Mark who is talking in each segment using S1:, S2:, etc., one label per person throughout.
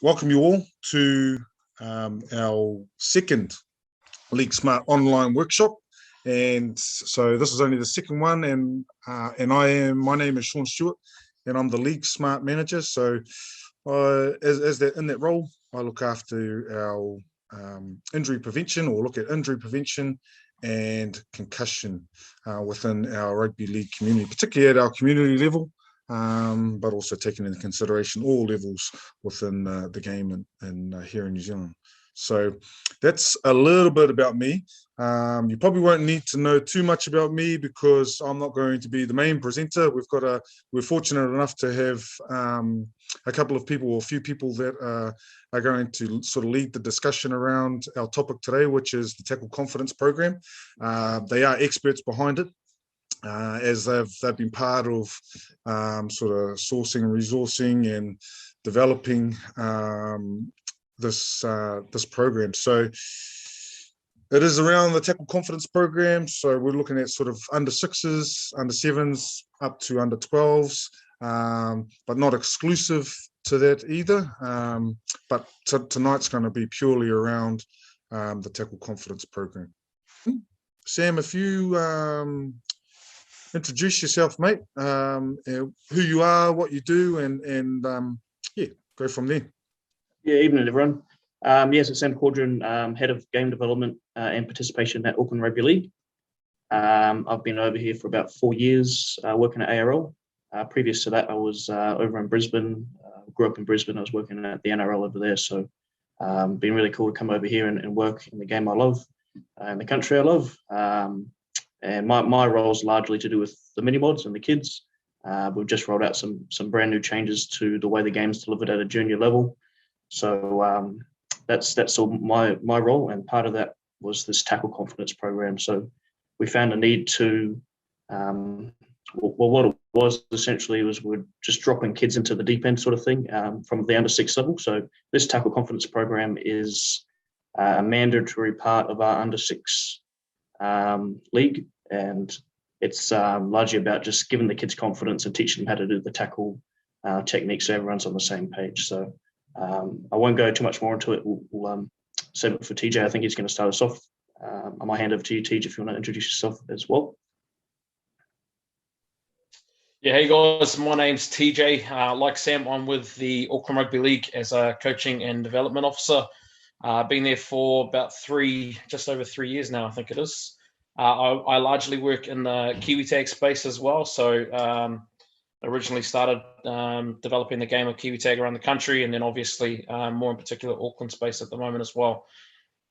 S1: welcome you all to our second League Smart online workshop. And so this is only the second one, and my name is Sean Stewart, and I'm the League Smart manager. So in that role, I look after our injury prevention, or look at injury prevention and concussion within our rugby league community, particularly at our community level, but also taking into consideration all levels within the game and here in New Zealand. So that's a little bit about me. You probably won't need to know too much about me because I'm not going to be the main presenter. We're fortunate enough to have a couple of people, or a few people that are going to sort of lead the discussion around our topic today, which is the Tackle Confidence Program. They are experts behind it, as they've been part of sort of sourcing and resourcing and developing this program. So it is around the Tackle Confidence Program. So we're looking at sort of under 6s, under 7s, up to under 12s, but not exclusive to that either. But tonight's going to be purely around the Tackle Confidence Program. Sam, if you introduce yourself, mate, who you are, what you do, and go from there.
S2: Yeah, evening everyone. Yes, it's Sam Caudron, Head of Game Development and Participation at Auckland Rugby League. I've been over here for about 4 years working at ARL. Previous to that, I was over in Brisbane, grew up in Brisbane. I was working at the NRL over there. So been really cool to come over here and work in the game I love, in the country I love. And my role is largely to do with the mini-mods and the kids. We've just rolled out some brand new changes to the way the game's delivered at a junior level. So that's all my role, and part of that was this Tackle Confidence Program. So we found a need to, what it was essentially was we're just dropping kids into the deep end sort of thing from the under 6 level. So this Tackle Confidence Program is a mandatory part of our under 6 league, and it's largely about just giving the kids confidence and teaching them how to do the tackle technique so everyone's on the same page. So I won't go too much more into it. We'll save it for TJ. I think he's going to start us off. I might hand over to you, TJ, if you want to introduce yourself as well.
S3: Yeah, hey guys, my name's TJ. Like Sam, I'm with the Auckland Rugby League as a coaching and development officer. Been there for about just over 3 years now, I think it is. I largely work in the Kiwi tag space as well. So originally started developing the game of Kiwi tag around the country, and then obviously more in particular Auckland space at the moment as well.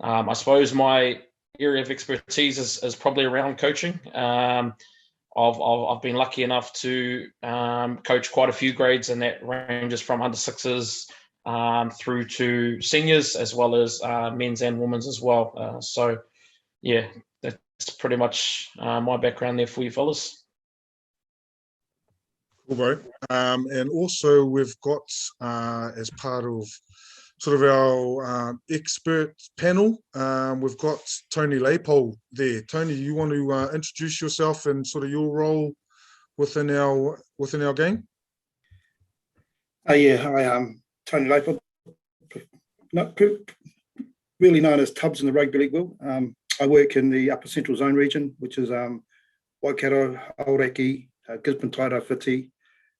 S3: I suppose my area of expertise is probably around coaching. I've been lucky enough to coach quite a few grades, and that ranges from under 6s through to seniors, as well as men's and women's as well. So yeah, that's pretty much my background there for you fellas.
S1: Cool, bro. And also we've got, as part of sort of our expert panel, we've got Tony Leopold there. Tony, you want to introduce yourself and sort of your role within our game?
S4: Yeah, hi, I'm Tony Leopold, not really known as Tubbs in the rugby league world. I work in the Upper Central Zone region, which is Waikato, Aoraki, Gisborne, Tairāwhiti,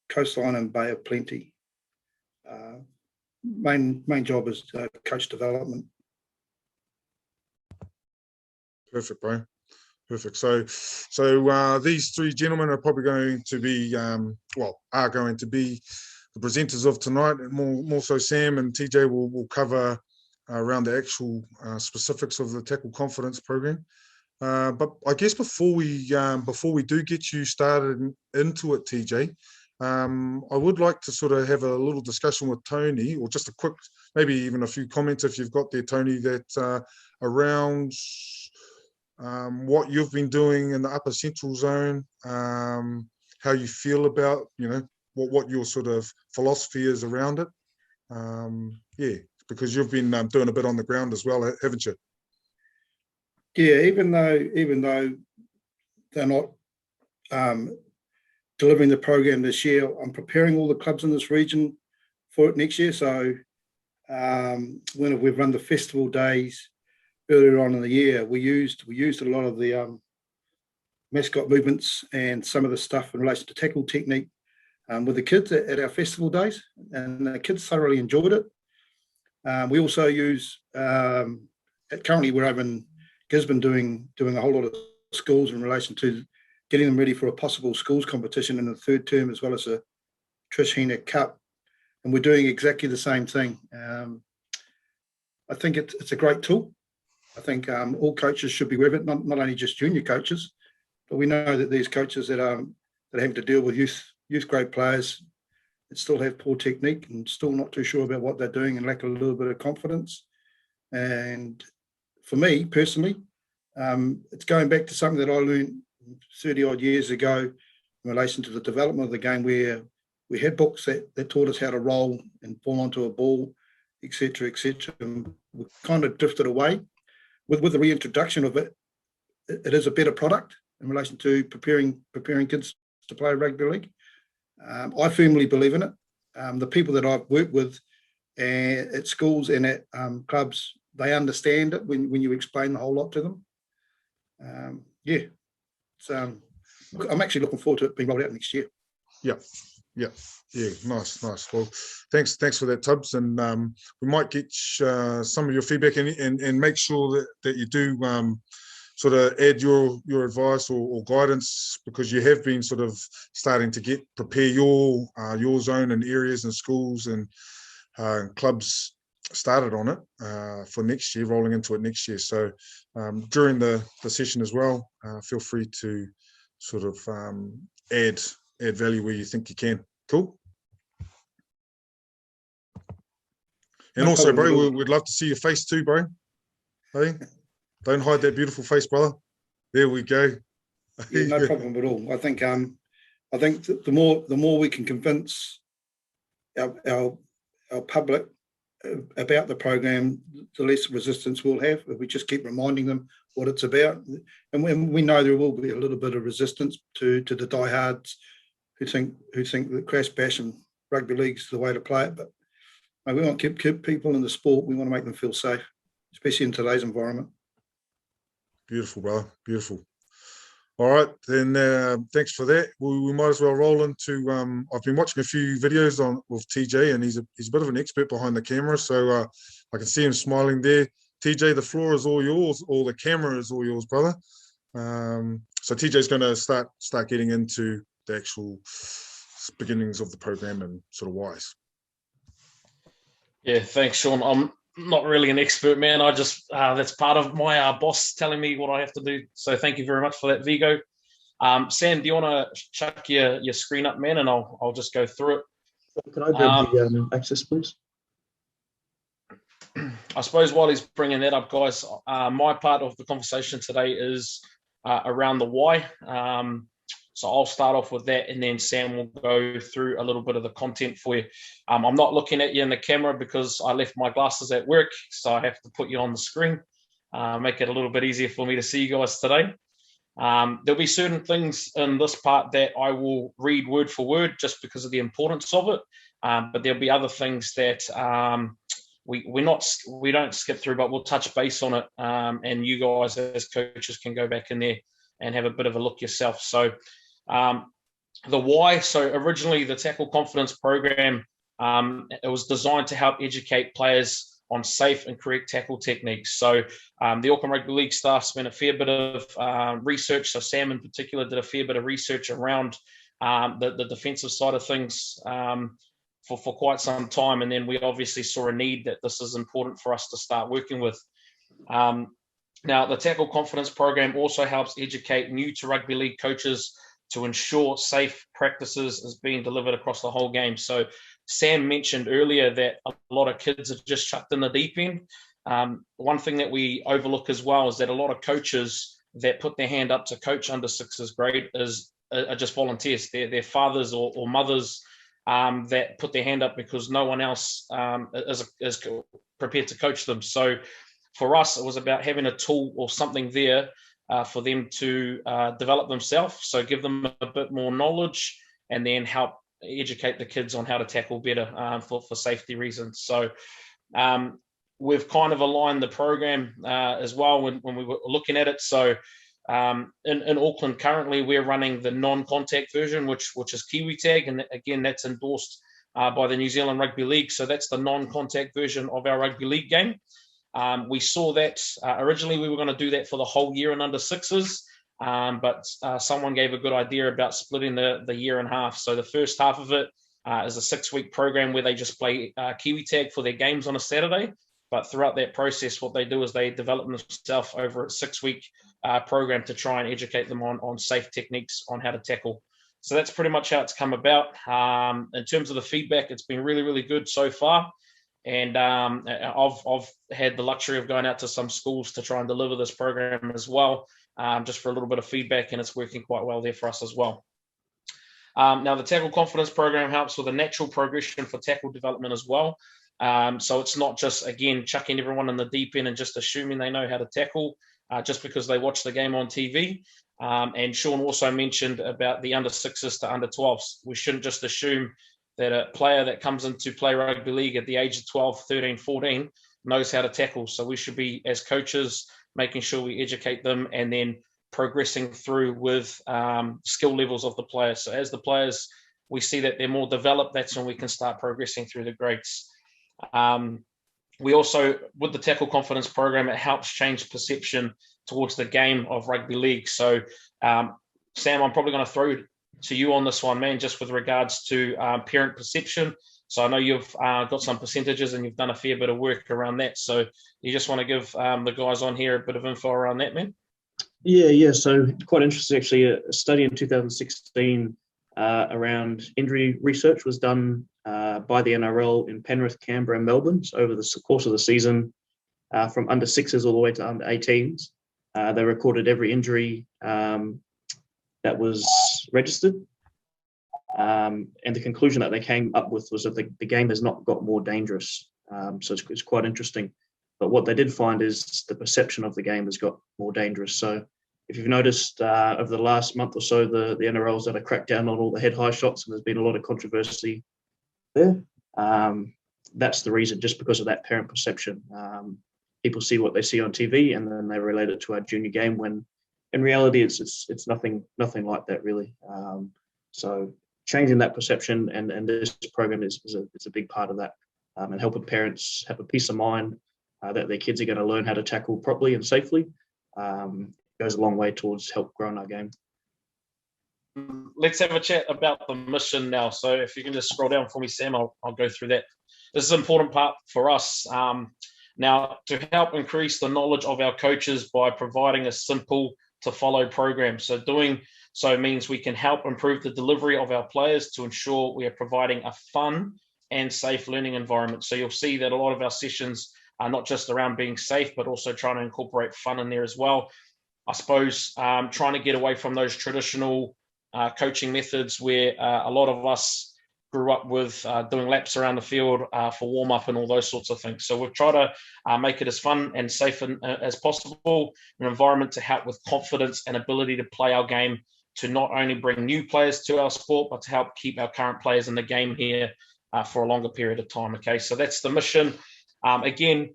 S4: Coastline and Bay of Plenty. Main job is coach development. Perfect, bro. Perfect. So these three gentlemen are probably going to be, are going to be the presenters of tonight. More so Sam and TJ will cover around the actual specifics of the Tackle Confidence Program. But I guess before we do get you started into it, TJ, I would like to sort of have a little discussion with Tony, or just a quick, maybe even a few comments if you've got there, Tony, that around what you've been doing in the Upper Central Zone, how you feel about, what your sort of philosophy is around it. Yeah, because you've been doing a bit on the ground as well, haven't you?
S5: Yeah, even though they're not delivering the program this year, I'm preparing all the clubs in this region for it next year. So when we've run the festival days earlier on in the year, we used a lot of the mascot movements and some of the stuff in relation to tackle technique with the kids at our festival days, and the kids thoroughly enjoyed it. We also use, currently we're over in Gisborne doing a whole lot of schools in relation to getting them ready for a possible schools competition in the third term, as well as a Trish Heener Cup. And we're doing exactly the same thing. I think it's a great tool. I think all coaches should be aware of it, not only just junior coaches, but we know that these coaches that are having to deal with youth grade players that still have poor technique and still not too sure about what they're doing and lack a little bit of confidence. And for me personally, it's going back to something that I learned 30 odd years ago in relation to the development of the game, where we had books that taught us how to roll and fall onto a ball, etc., etc. And we kind of drifted away. With the reintroduction of it, it is a better product in relation to preparing kids to play rugby league. I firmly believe in it. The people that I've worked with at schools and at clubs, they understand it when you explain the whole lot to them. I'm actually looking forward to it being rolled out next year.
S1: Yeah, nice. Well, thanks for that, Tubbs, and we might get some of your feedback and make sure that you do sort of add your advice or guidance, because you have been sort of starting to prepare your zone and areas and schools and clubs started on it for next year, rolling into it next year. So during the session as well, feel free to sort of add value where you think you can. Cool. And also, bro, we'd love to see your face too, bro. Hey, don't hide that beautiful face, brother. There we go.
S5: Yeah, no problem at all. I think the more we can convince our public about the program, the less resistance we'll have if we just keep reminding them what it's about. And we know there will be a little bit of resistance to the diehards who think that crash bash and rugby league's the way to play it. But we want to keep people in the sport. We want to make them feel safe, especially in today's environment.
S1: Beautiful, brother. Beautiful. All right, then thanks for that. We might as well roll into. I've been watching a few videos with TJ, and he's a bit of an expert behind the camera, so I can see him smiling there. TJ, the floor is all yours, or the camera is all yours, brother. So TJ's going to start getting into the actual beginnings of the program and sort of whys.
S3: Yeah, thanks, Sean. I'm not really an expert, man. I just that's part of my boss telling me what I have to do. So thank you very much for that, Vigo. Sam, do you want to chuck your screen up, man, and I'll just go through it.
S2: Can I grab the access, please?
S3: I suppose while he's bringing that up, guys, my part of the conversation today is around the why. So I'll start off with that, and then Sam will go through a little bit of the content for you. I'm not looking at you in the camera because I left my glasses at work, so I have to put you on the screen, make it a little bit easier for me to see you guys today. There'll be certain things in this part that I will read word for word just because of the importance of it, but there'll be other things that we don't skip through, but we'll touch base on it, and you guys as coaches can go back in there and have a bit of a look yourself. So the why. So originally the Tackle Confidence program, it was designed to help educate players on safe and correct tackle techniques. So the Auckland Rugby League staff spent a fair bit of research. So Sam in particular did a fair bit of research around the defensive side of things for quite some time. And then we obviously saw a need that this is important for us to start working with. Now, the Tackle Confidence program also helps educate new to rugby league coaches to ensure safe practices is being delivered across the whole game. So Sam mentioned earlier that a lot of kids are just chucked in the deep end. One thing that we overlook as well is that a lot of coaches that put their hand up to coach under sixes grade are just volunteers. They're fathers or mothers that put their hand up because no one else is prepared to coach them. So for us, it was about having a tool or something there for them to develop themselves. So give them a bit more knowledge and then help educate the kids on how to tackle better for safety reasons. So we've kind of aligned the program as well when we were looking at it. So in Auckland currently, we're running the non-contact version, which is Kiwi Tag, and again, that's endorsed by the New Zealand Rugby League. So that's the non-contact version of our rugby league game. We saw that originally we were going to do that for the whole year in under sixes, but someone gave a good idea about splitting the year in half. So the first half of it is a 6-week program where they just play Kiwi Tag for their games on a Saturday. But throughout that process, what they do is they develop themselves over a 6-week program to try and educate them on safe techniques on how to tackle. So that's pretty much how it's come about. In terms of the feedback, it's been really, really good so far. And I've had the luxury of going out to some schools to try and deliver this program as well, just for a little bit of feedback, and it's working quite well there for us as well. Now, the Tackle Confidence program helps with a natural progression for tackle development as well. So it's not just, again, chucking everyone in the deep end and just assuming they know how to tackle just because they watch the game on TV. And Sean also mentioned about the under sixes to under 12s. We shouldn't just assume that a player that comes into play rugby league at the age of 12, 13, 14 knows how to tackle. So we should be, as coaches, making sure we educate them and then progressing through with skill levels of the players. So as the players, we see that they're more developed, that's when we can start progressing through the grades. We also, with the Tackle Confidence program, it helps change perception towards the game of rugby league. So, Sam, I'm probably going to throw to you on this one, man, just with regards to parent perception. So I know you've got some percentages and you've done a fair bit of work around that. So you just want to give the guys on here a bit of info around that, man?
S2: Yeah. So quite interesting, actually. A study in 2016 around injury research was done by the NRL in Penrith, Canberra, and Melbourne. So over the course of the season, from under sixes all the way to under 18s, they recorded every injury that was registered. And the conclusion that they came up with was that the game has not got more dangerous. So it's quite interesting. But what they did find is the perception of the game has got more dangerous. So if you've noticed over the last month or so, the NRL's done a crackdown on all the head-high shots, and there's been a lot of controversy there. That's the reason, just because of that parent perception. People see what they see on TV, and then they relate it to our junior game, when in reality it's nothing like that, really. So changing that perception, and this program is a big part of that, and helping parents have a peace of mind that their kids are going to learn how to tackle properly and safely. Goes a long way towards help growing our game.
S3: Let's have a chat about the mission now. So if you can just scroll down for me, Sam, I'll go through that. This is an important part for us. Now, to help increase the knowledge of our coaches by providing a simple to follow program. So doing so means we can help improve the delivery of our players to ensure we are providing a fun and safe learning environment. So you'll see that a lot of our sessions are not just around being safe, but also trying to incorporate fun in there as well. I suppose trying to get away from those traditional coaching methods where a lot of us grew up with doing laps around the field for warm-up and all those sorts of things. So we've tried to make it as fun and safe as possible, an environment to help with confidence and ability to play our game, to not only bring new players to our sport, but to help keep our current players in the game here for a longer period of time. Okay, so that's the mission. Again,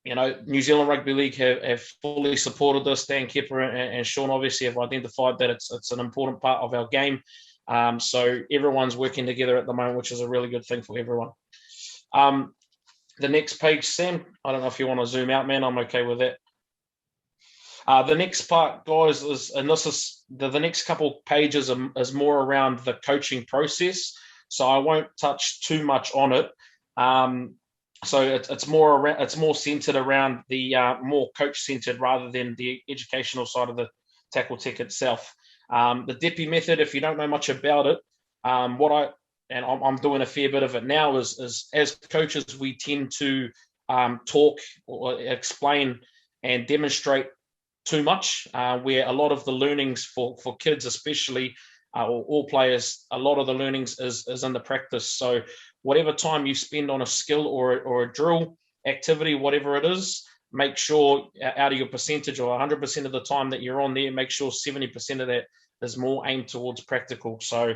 S3: New Zealand Rugby League have fully supported this. Dan Kepper and Sean obviously have identified that it's an important part of our game. So everyone's working together at the moment, which is a really good thing for everyone. The next page, Sam, I don't know if you want to zoom out, man. I'm okay with that. The next part, guys, the next couple pages is more around the coaching process. So I won't touch too much on it. So it's more centered around the more coach centered rather than the educational side of the tackle tech itself. The DEPI method, if you don't know much about it, I'm doing a fair bit of it now, is as coaches, we tend to talk or explain and demonstrate too much, where a lot of the learnings for kids especially, or all players, a lot of the learnings is in the practice. So whatever time you spend on a skill or a drill activity, whatever it is, make sure out of your percentage or 100% of the time that you're on there, make sure 70% of that is more aimed towards practical. So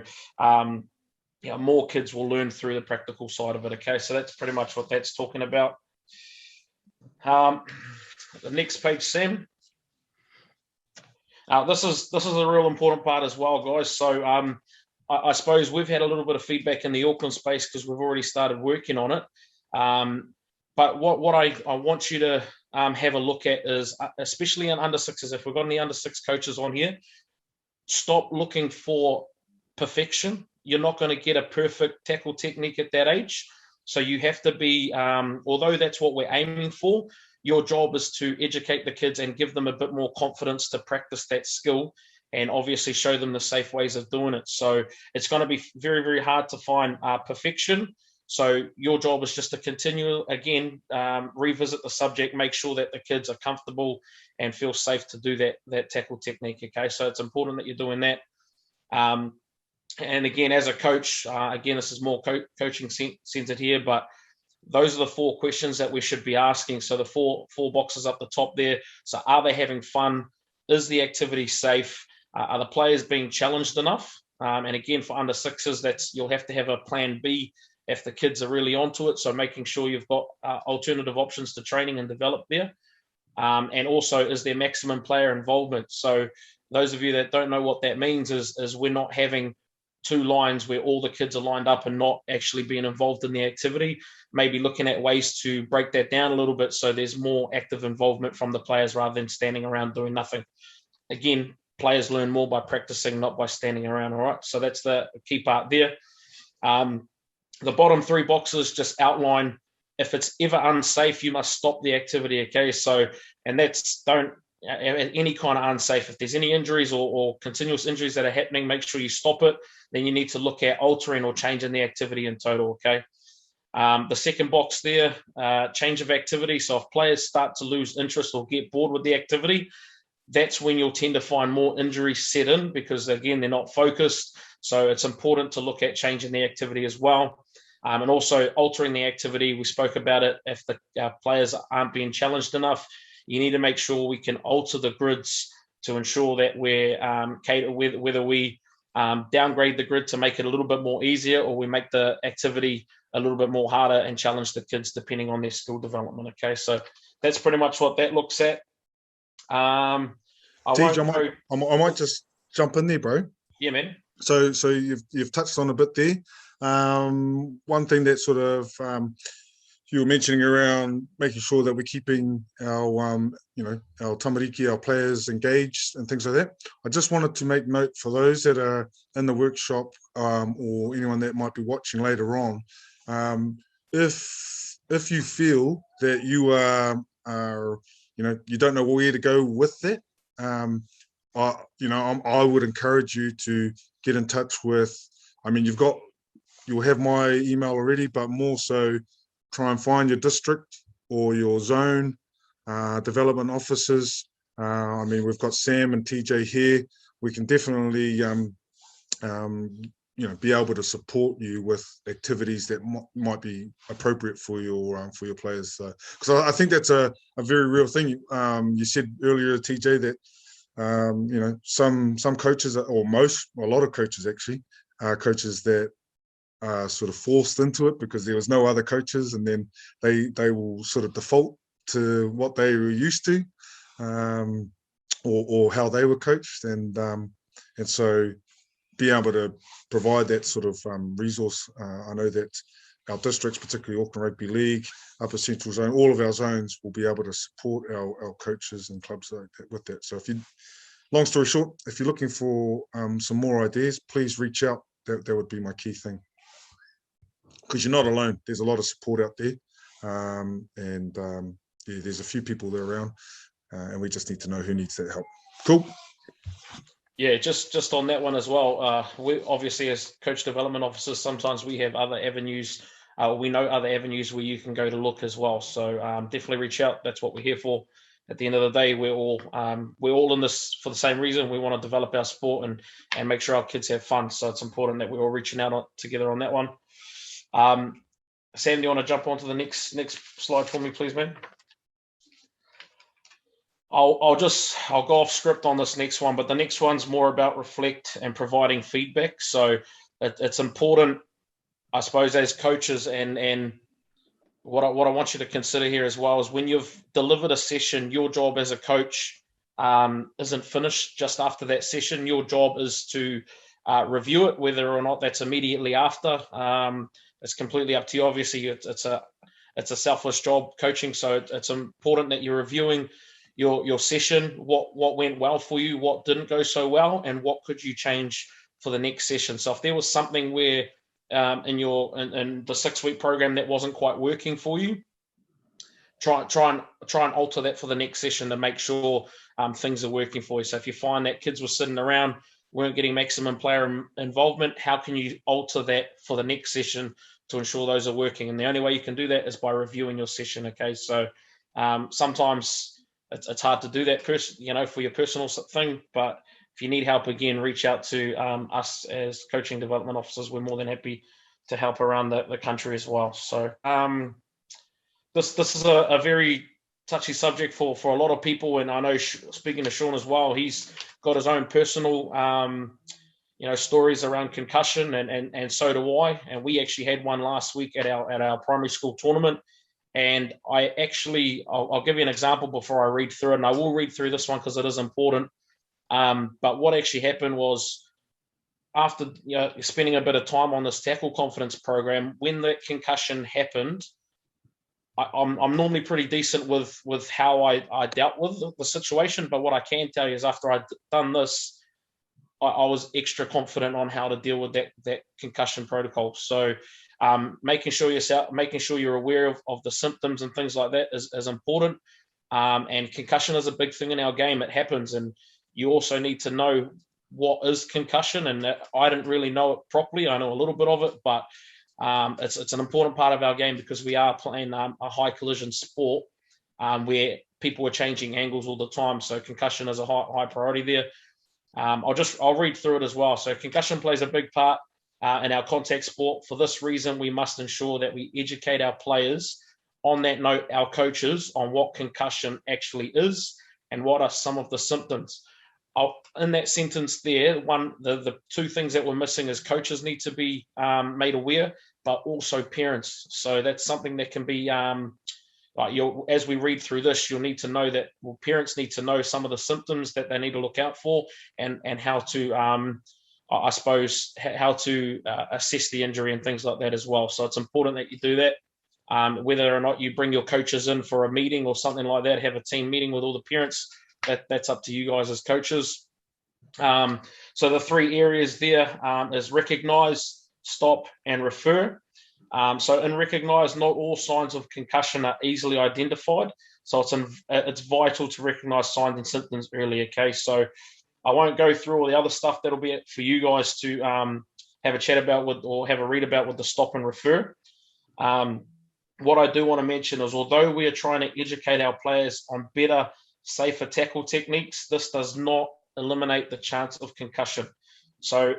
S3: more kids will learn through the practical side of it. Okay, so that's pretty much what that's talking about. The next page, Sam. This is a real important part as well, guys. So I suppose we've had a little bit of feedback in the Auckland space because we've already started working on it. But what I want you to have a look at is, especially in under sixes, if we've got any under six coaches on here, stop looking for perfection. You're not going to get a perfect tackle technique at that age. So you have to be, although that's what we're aiming for, your job is to educate the kids and give them a bit more confidence to practice that skill, and obviously show them the safe ways of doing it. So it's going to be very, very hard to find perfection. So your job is just to continue, again, revisit the subject, make sure that the kids are comfortable and feel safe to do that tackle technique, okay? So it's important that you're doing that. And again, as a coach, again, this is more coaching centered here, but those are the 4 questions that we should be asking. So the four boxes up the top there. So are they having fun? Is the activity safe? Are the players being challenged enough? And again, for under sixes, you'll have to have a plan B if the kids are really onto it. So making sure you've got alternative options to training and develop there. And also, is there maximum player involvement? So those of you that don't know what that means is we're not having 2 lines where all the kids are lined up and not actually being involved in the activity. Maybe looking at ways to break that down a little bit so there's more active involvement from the players rather than standing around doing nothing. Again, players learn more by practicing, not by standing around, all right? So that's the key part there. The bottom 3 boxes just outline, if it's ever unsafe, you must stop the activity, okay? So, and that's, any kind of unsafe, if there's any injuries or continuous injuries that are happening, make sure you stop it. Then you need to look at altering or changing the activity in total, okay? The second box there, change of activity. So if players start to lose interest or get bored with the activity, that's when you'll tend to find more injuries set in because, again, they're not focused. So it's important to look at changing the activity as well. And also altering the activity. We spoke about it. If the players aren't being challenged enough, you need to make sure we can alter the grids to ensure that we're whether we downgrade the grid to make it a little bit more easier, or we make the activity a little bit more harder and challenge the kids depending on their skill development. Okay, so that's pretty much what that looks at. I
S1: might just jump in there, bro.
S3: Yeah, man.
S1: So you've touched on a bit there. One thing that sort of you were mentioning around making sure that we're keeping our our tamariki, our players engaged and things like that. I just wanted to make note for those that are in the workshop or anyone that might be watching later on. If you feel that you are you don't know where to go with that, I would encourage you to get in touch with. I mean, you'll have my email already, but more so, try and find your district or your zone development officers. I mean, we've got Sam and TJ here. We can definitely, be able to support you with activities that might be appropriate for your players. Because I think that's a very real thing. You said earlier, TJ, that some coaches, or a lot of coaches actually, are coaches that sort of forced into it because there was no other coaches, and then they will sort of default to what they were used to, or how they were coached, and so be able to provide that sort of resource. I know that our districts, particularly Auckland Rugby League, Upper Central Zone, all of our zones will be able to support our coaches and clubs with that. So long story short, if you're looking for some more ideas, please reach out. That would be my key thing. Because you're not alone. There's a lot of support out there, there's a few people there around, and we just need to know who needs that help. Cool.
S3: Yeah, just on that one as well. We obviously, as coach development officers, sometimes we have other avenues. We know other avenues where you can go to look as well. So definitely reach out. That's what we're here for. At the end of the day, we're all in this for the same reason. We want to develop our sport and make sure our kids have fun. So it's important that we're all reaching out together on that one. Sam, do you want to jump onto the next slide for me, please, man? I'll go off script on this next one, but the next one's more about reflect and providing feedback. So it's important I suppose as coaches, and what I want you to consider here as well is when you've delivered a session, your job as a coach isn't finished just after that session. Your job is to review it, whether or not that's immediately after. It's completely up to you. Obviously, it's a selfless job, coaching, so it's important that you're reviewing your session, what went well for you, what didn't go so well, and what could you change for the next session. So if there was something where in the 6-week program that wasn't quite working for you, try and alter that for the next session to make sure things are working for you. So if you find that kids were sitting around, weren't getting maximum player involvement, how can you alter that for the next session to ensure those are working? And the only way you can do that is by reviewing your session. Okay, so sometimes it's hard to do that for your personal thing, but if you need help, again, reach out to us as coaching development officers. We're more than happy to help around the country as well. So this is a very touchy subject for a lot of people, and I know, speaking to Sean as well, he's got his own personal stories around concussion, and so do I. And we actually had one last week at our primary school tournament. And I'll give you an example before I read through it, and I will read through this one because it is important. But what actually happened was, after spending a bit of time on this tackle confidence program, when that concussion happened, I'm normally pretty decent with how I dealt with the situation. But what I can tell you is, after I'd done this, I was extra confident on how to deal with that concussion protocol. So making sure you're aware of the symptoms and things like that is important. And concussion is a big thing in our game. It happens, and you also need to know what is concussion. And I didn't really know it properly. I know a little bit of it, but it's an important part of our game because we are playing a high collision sport where people are changing angles all the time. So concussion is a high priority there. I'll read through it as well. So concussion plays a big part in our contact sport. For this reason, we must ensure that we educate our players, on that note, our coaches, on what concussion actually is and what are some of the symptoms. In that sentence there, the two things that we're missing is coaches need to be made aware, but also parents. So that's something that can be, as we read through this, you'll need to know that, parents need to know some of the symptoms that they need to look out for, and how to, how to assess the injury and things like that as well. So it's important that you do that. Whether or not you bring your coaches in for a meeting or something like that, have a team meeting with all the parents, that's up to you guys as coaches. So the 3 areas there is recognise, stop, and refer. So in recognise, not all signs of concussion are easily identified. So it's vital to recognise signs and symptoms early. Okay, so I won't go through all the other stuff. That'll be it for you guys to have a chat about or have a read about with the stop and refer. What I do want to mention is, although we are trying to educate our players on better, safer tackle techniques, this does not eliminate the chance of concussion. So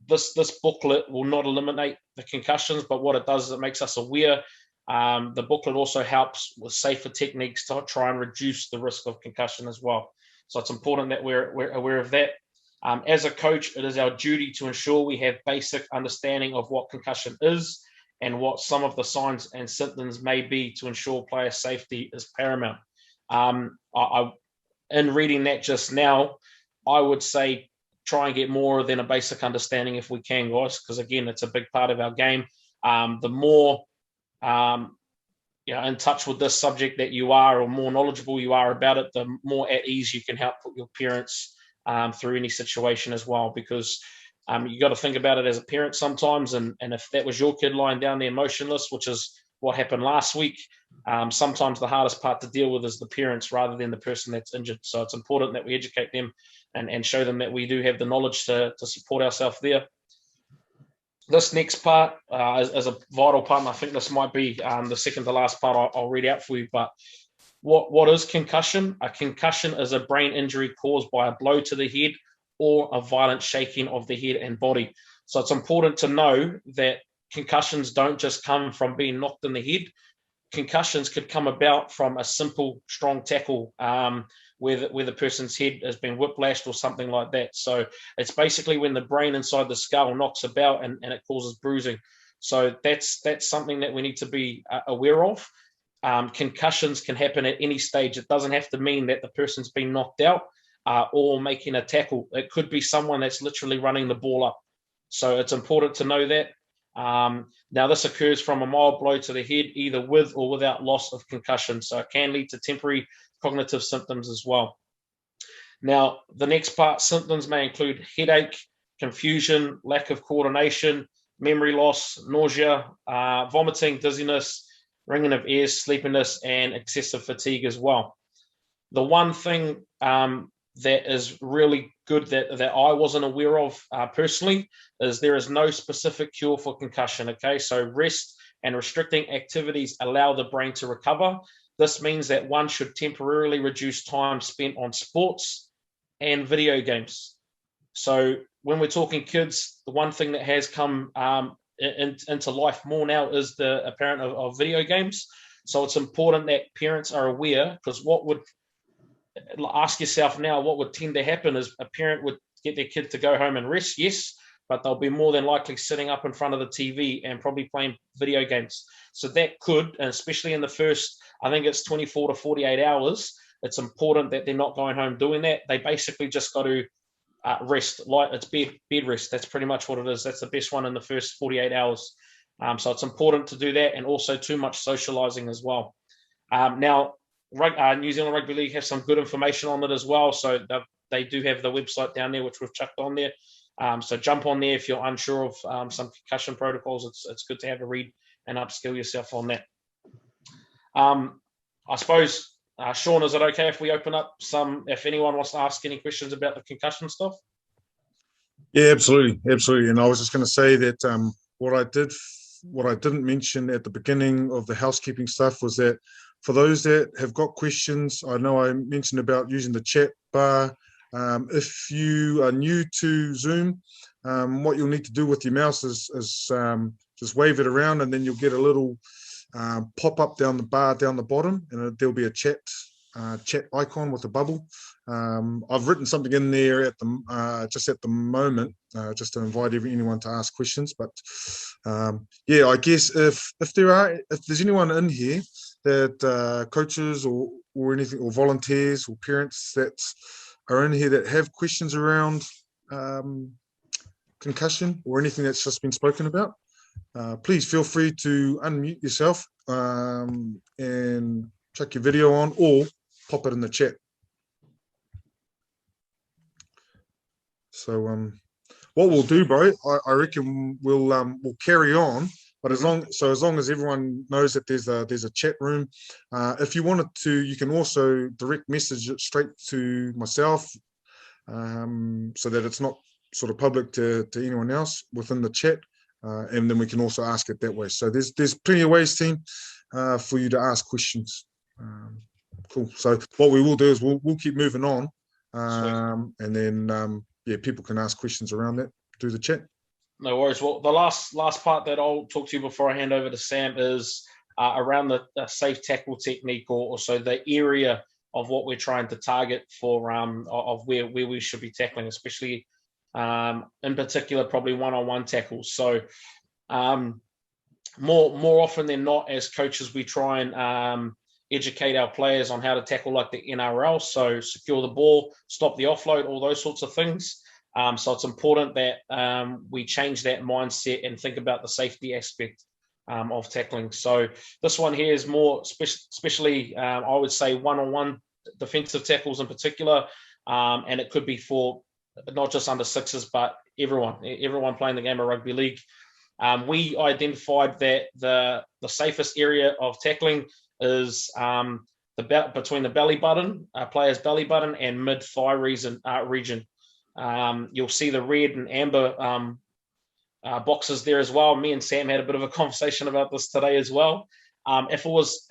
S3: this booklet will not eliminate the concussions, but what it does is it makes us aware. The booklet also helps with safer techniques to try and reduce the risk of concussion as well. So it's important that we're aware of that. As a coach, it is our duty to ensure we have basic understanding of what concussion is and what some of the signs and symptoms may be to ensure player safety is paramount. In reading that just now, I would say try and get more than a basic understanding if we can, guys, because again, it's a big part of our game. The more in touch with this subject that you are, or more knowledgeable you are about it, the more at ease you can help put your parents through any situation as well, because you got to think about it as a parent sometimes, and if that was your kid lying down there motionless, which is what happened last week, sometimes the hardest part to deal with is the parents rather than the person that's injured. So it's important that we educate them and show them that we do have the knowledge to support ourselves there. This next part is a vital part, and I think this might be the second to last part I'll read out for you. But what is concussion? A concussion is a brain injury caused by a blow to the head or a violent shaking of the head and body. So it's important to know that concussions don't just come from being knocked in the head. Concussions could come about from a simple, strong tackle where the person's head has been whiplashed or something like that. So it's basically when the brain inside the skull knocks about and it causes bruising. So that's something that we need to be aware of. Concussions can happen at any stage. It doesn't have to mean that the person's been knocked out or making a tackle. It could be someone that's literally running the ball up. So it's important to know that. Now, this occurs from a mild blow to the head, either with or without loss of concussion. So it can lead to temporary cognitive symptoms as well. Now, the next part, symptoms may include headache, confusion, lack of coordination, memory loss, nausea, vomiting, dizziness, ringing of ears, sleepiness, and excessive fatigue as well. The one thing that is really good that I wasn't aware of personally is there is no specific cure for concussion, okay? So rest and restricting activities allow the brain to recover. This means that one should temporarily reduce time spent on sports and video games. So when we're talking kids, the one thing that has come into life more now is the apparent of video games. So it's important that parents are aware, because ask yourself now, what would tend to happen is a parent would get their kid to go home and rest, yes, but they'll be more than likely sitting up in front of the TV and probably playing video games. So that could, and especially in the first, I think it's 24 to 48 hours, it's important that they're not going home doing that. They basically just got to rest. It's bed rest. That's pretty much what it is. That's the best one in the first 48 hours. So it's important to do that, and also too much socializing as well. Now, New Zealand Rugby League have some good information on it as well. So they do have the website down there, which we've chucked on there. So jump on there if you're unsure of some concussion protocols. It's good to have a read and upskill yourself on that. I suppose, Sean, is it okay if we open up if anyone wants to ask any questions about the concussion stuff?
S1: Yeah, absolutely. And I was just going to say that what I didn't mention at the beginning of the housekeeping stuff was that for those that have got questions, I know I mentioned about using the chat bar. If you are new to Zoom, what you'll need to do with your mouse is just wave it around, and then you'll get a little pop up down the bar down the bottom, and there'll be a chat icon with a bubble. I've written something in there just at the moment, just to invite anyone to ask questions. But yeah, I guess if there's anyone in here that coaches or anything, or volunteers or parents that are in here that have questions around concussion or anything that's just been spoken about, please feel free to unmute yourself and chuck your video on, or pop it in the chat. So what we'll do, bro, I reckon we'll carry on. But as long as everyone knows that there's a chat room, if you wanted to, you can also direct message it straight to myself, so that it's not sort of public to anyone else within the chat, and then we can also ask it that way. So there's plenty of ways, team, for you to ask questions. Cool. So what we will do is we'll keep moving on, and then yeah, people can ask questions around that through the chat.
S3: No worries. Well, the last part that I'll talk to you before I hand over to Sam is around the safe tackle technique, or so the area of what we're trying to target for of where we should be tackling, especially in particular probably one-on-one tackles. So more often than not, as coaches, we try and educate our players on how to tackle like the NRL, so secure the ball, stop the offload, all those sorts of things. So it's important that we change that mindset and think about the safety aspect of tackling. So this one here is more especially I would say one-on-one defensive tackles in particular, and it could be for not just under sixes, but everyone playing the game of rugby league. We identified that the safest area of tackling is between the belly button, player's belly button, and mid-thigh region. You'll see the red and amber boxes there as well. Me and Sam had a bit of a conversation about this today as well. If it was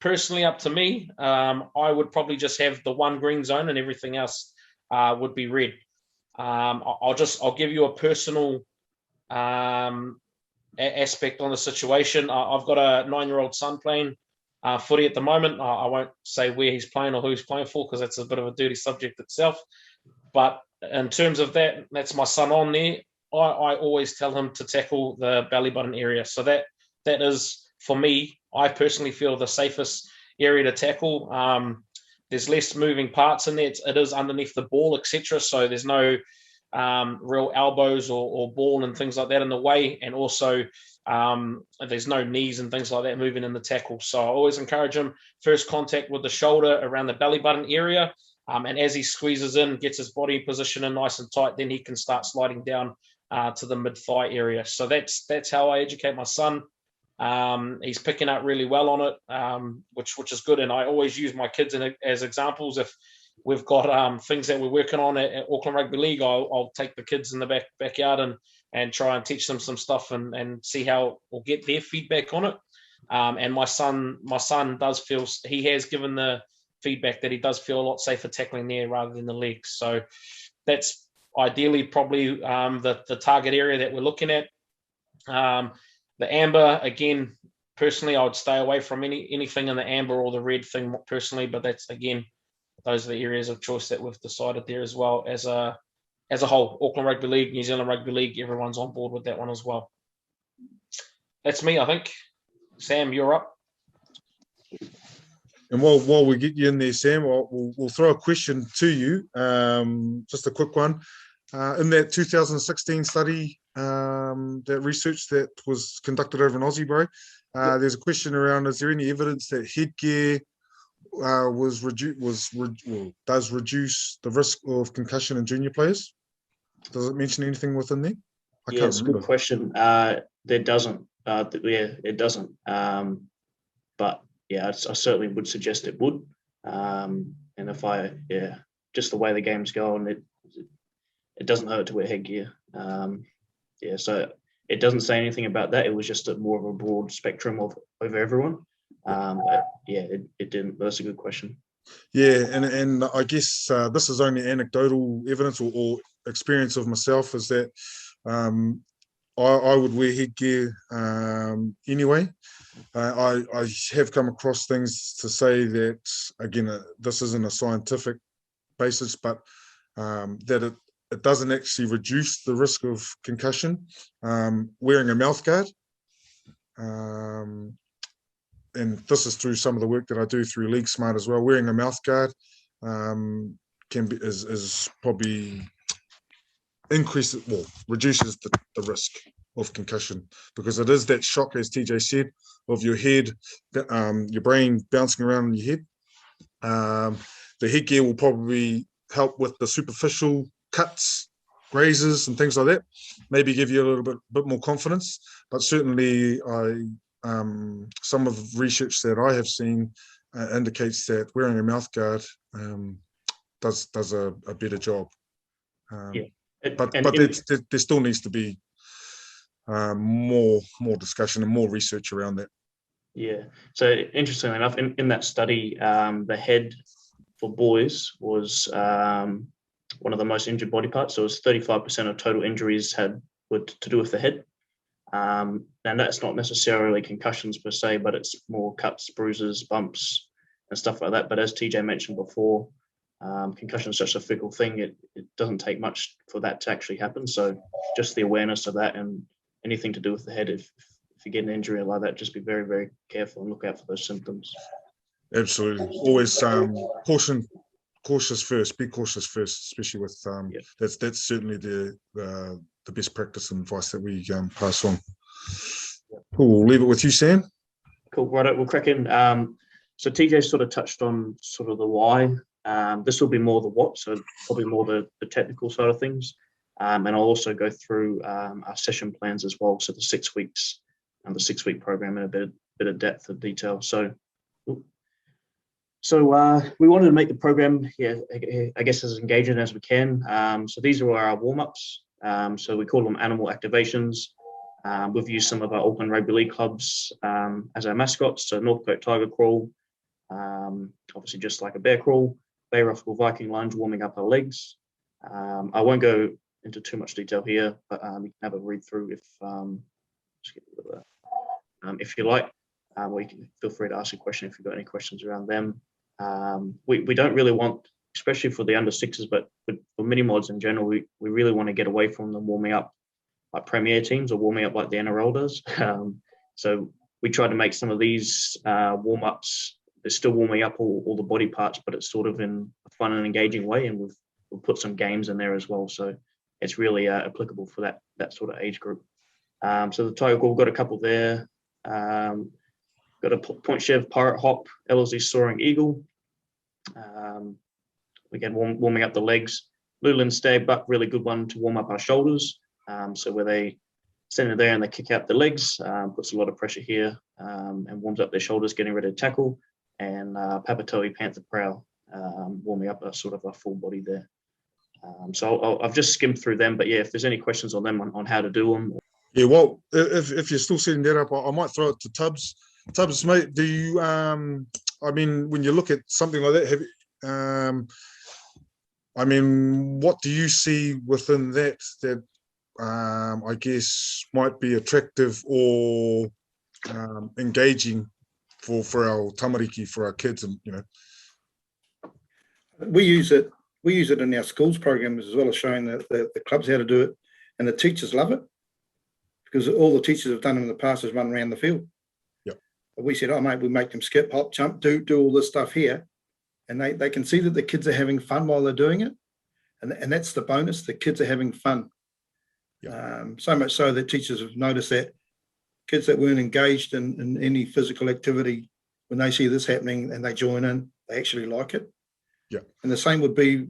S3: personally up to me, I would probably just have the one green zone and everything else would be red. I'll give you a personal aspect on the situation. I've got a 9-year-old son playing footy at the moment. I won't say where he's playing or who he's playing for, because that's a bit of a dirty subject itself. But in terms of that's my son on there. I always tell him to tackle the belly button area. So that is, for me, I personally feel the safest area to tackle. There's less moving parts in there. It is underneath the ball, etc. So there's no real elbows or ball and things like that in the way. And also there's no knees and things like that moving in the tackle. So I always encourage him first contact with the shoulder around the belly button area. And as he squeezes in, gets his body position in nice and tight, then he can start sliding down to the mid-thigh area. So that's how I educate my son. He's picking up really well on it, which is good. And I always use my kids as examples. If we've got things that we're working on at Auckland Rugby League, I'll take the kids in the backyard and try and teach them some stuff and see how we'll get their feedback on it. And my son does feel, he has given the feedback that he does feel a lot safer tackling there rather than the legs. So that's ideally probably the target area that we're looking at. The amber, again, personally, I would stay away from anything in the amber or the red thing personally, but that's, again, those are the areas of choice that we've decided there as well. As a whole, Auckland Rugby League, New Zealand Rugby League, everyone's on board with that one as well. That's me, I think. Sam, you're up.
S1: And while we get you in there, Sam, we'll throw a question to you, just a quick one. In that 2016 study, that research that was conducted over in Aussie, bro, there's a question around: is there any evidence that headgear does reduce the risk of concussion in junior players? Does it mention anything within there?
S2: Yeah, it's a good question. There doesn't. It doesn't. But yeah, I certainly would suggest it would. And just the way the game's going, it doesn't hurt to wear headgear. So it doesn't say anything about that. It was just more of a broad spectrum over everyone. But yeah, it didn't. But that's a good question.
S1: Yeah, and I guess this is only anecdotal evidence or experience of myself, is that I would wear headgear anyway. I have come across things to say that, again, this isn't a scientific basis, but that it doesn't actually reduce the risk of concussion. Wearing a mouth guard, and this is through some of the work that I do through League Smart as well. Wearing a mouth guard is probably reduces the risk of concussion, because it is that shock, as TJ said, of your head, your brain bouncing around in your head. The headgear will probably help with the superficial cuts, grazes, and things like that. Maybe give you a little bit more confidence. But certainly, some of the research that I have seen indicates that wearing a mouth guard does a better job. But there still needs to be more discussion and more research around that.
S2: Yeah. So interestingly enough, in that study, the head for boys was one of the most injured body parts. So it was 35% of total injuries were to do with the head. And that's not necessarily concussions per se, but it's more cuts, bruises, bumps, and stuff like that. But as TJ mentioned before, concussion is such a fickle thing. It doesn't take much for that to actually happen. So just the awareness of that, and anything to do with the head, if you get an injury like that, just be very, very careful and look out for those symptoms.
S1: Absolutely. Always cautious first. Be cautious first, especially with that's certainly the best practice and advice that we pass on. Cool. We'll leave it with you, Sam.
S2: Cool. Right, we'll crack in. So TJ sort of touched on sort of the why. This will be more the what, so probably more the technical side of things. And I'll also go through our session plans as well. So the 6 weeks and the 6 week program in a bit of depth of detail. So we wanted to make the program, I guess, as engaging as we can. So these are our warm-ups. So we call them animal activations. We've used some of our Auckland Rugby League clubs as our mascots. So Northcote Tiger Crawl, obviously just like a bear crawl, Bay Ruffle Viking Lunge, warming up our legs. I won't go into too much detail here, but you can have a read through if you like. Or you can feel free to ask a question if you've got any questions around them. We don't really want, especially for the under sixes, but for mini mods in general, we really want to get away from them warming up like premier teams are warming up like the NRL does. So we try to make some of these warm-ups, they're still warming up all the body parts, but it's sort of in a fun and engaging way, and we've put some games in there as well. So it's really applicable for that sort of age group. So the tiger we've got a couple there. Got a point chev, pirate hop, LSD soaring eagle. Again, warming up the legs. Lowland stag buck, really good one to warm up our shoulders. So where they stand there and they kick out the legs, puts a lot of pressure here, and warms up their shoulders, getting ready to tackle. And Papatoe panther prow, warming up a sort of a full body there. So I've just skimmed through them, but yeah, if there's any questions on them on how to do them.
S1: Yeah, well, if you're still setting that up, I might throw it to Tubbs. Tubbs, mate, do you, I mean, when you look at something like that, I mean, what do you see within that I guess might be attractive or engaging for our tamariki, for our kids, and
S5: We use it in our schools programs as well as showing the clubs how to do it, and the teachers love it because all the teachers have done in the past is run around the field.
S1: Yeah.
S5: We said, oh mate, we make them skip, hop, jump, do all this stuff here, and they can see that the kids are having fun while they're doing it, and that's the bonus. The kids are having fun. Yeah. So much so that teachers have noticed that kids that weren't engaged in any physical activity, when they see this happening and they join in, they actually like it.
S1: Yeah.
S5: And the same would be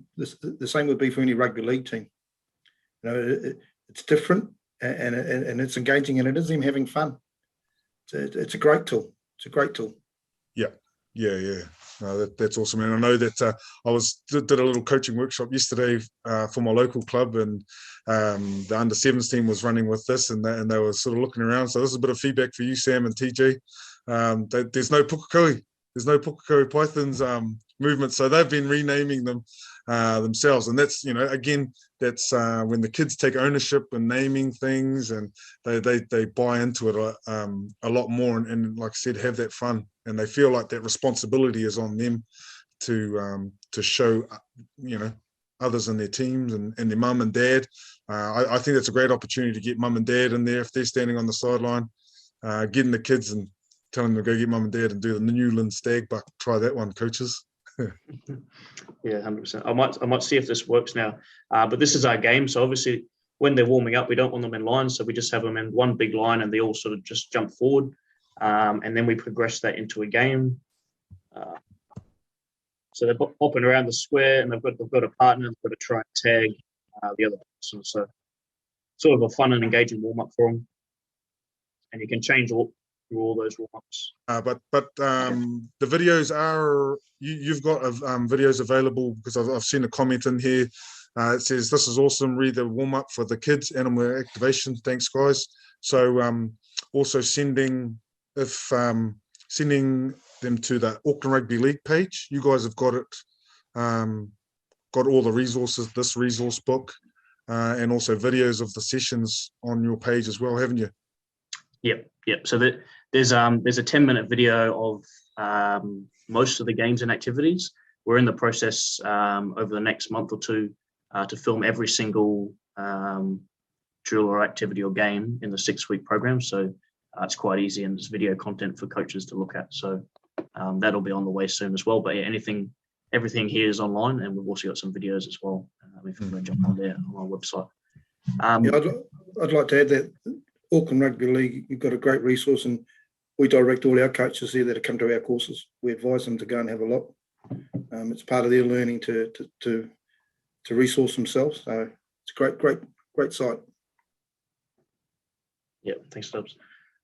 S5: for any rugby league team. It's different and it's engaging, and it is them having fun. It's a great tool. It's a great tool.
S1: Yeah. No, that's awesome. And I know that I did a little coaching workshop yesterday for my local club, and the under-7s team was running with this, and they were sort of looking around. So this is a bit of feedback for you, Sam and TJ. There's no pukekohe. There's no pukekohe pythons movement, so they've been renaming them themselves. And that's, again, that's when the kids take ownership and naming things, and they buy into it a lot more, and like I said, have that fun, and they feel like that responsibility is on them to show others in their teams and their mum and dad. I think that's a great opportunity to get mum and dad in there if they're standing on the sideline, getting the kids and telling them to go get mum and dad and do the Newland stag buck. Try that one, coaches.
S2: Yeah, 100%. I might see if this works now. But this is our game. So obviously when they're warming up, we don't want them in line. So we just have them in one big line and they all sort of just jump forward. And then we progress that into a game. So they're hopping around the square, and they've got a partner, they've got to try and tag the other person. So sort of a fun and engaging warm-up for them. And you can change through all those warm-ups.
S1: But the videos are, you've got videos available, because I've seen a comment in here. It says, "This is awesome. Read the warm-up for the kids, animal activation. Thanks, guys." So also sending them to the Auckland Rugby League page. You guys have got it, got all the resources, this resource book, and also videos of the sessions on your page as well, haven't you?
S2: Yep. So there's a 10-minute video of most of the games and activities. We're in the process over the next month or two to film every single drill or activity or game in the 6-week program. So it's quite easy, and it's video content for coaches to look at. So that'll be on the way soon as well. But yeah, everything here is online, and we've also got some videos as well. If you want to jump on there on our website.
S5: I'd like to add that Auckland Rugby League, you've got a great resource, and we direct all our coaches there that come to our courses. We advise them to go and have a look. It's part of their learning to resource themselves. So it's a great site.
S2: Yeah, thanks, Stubbs.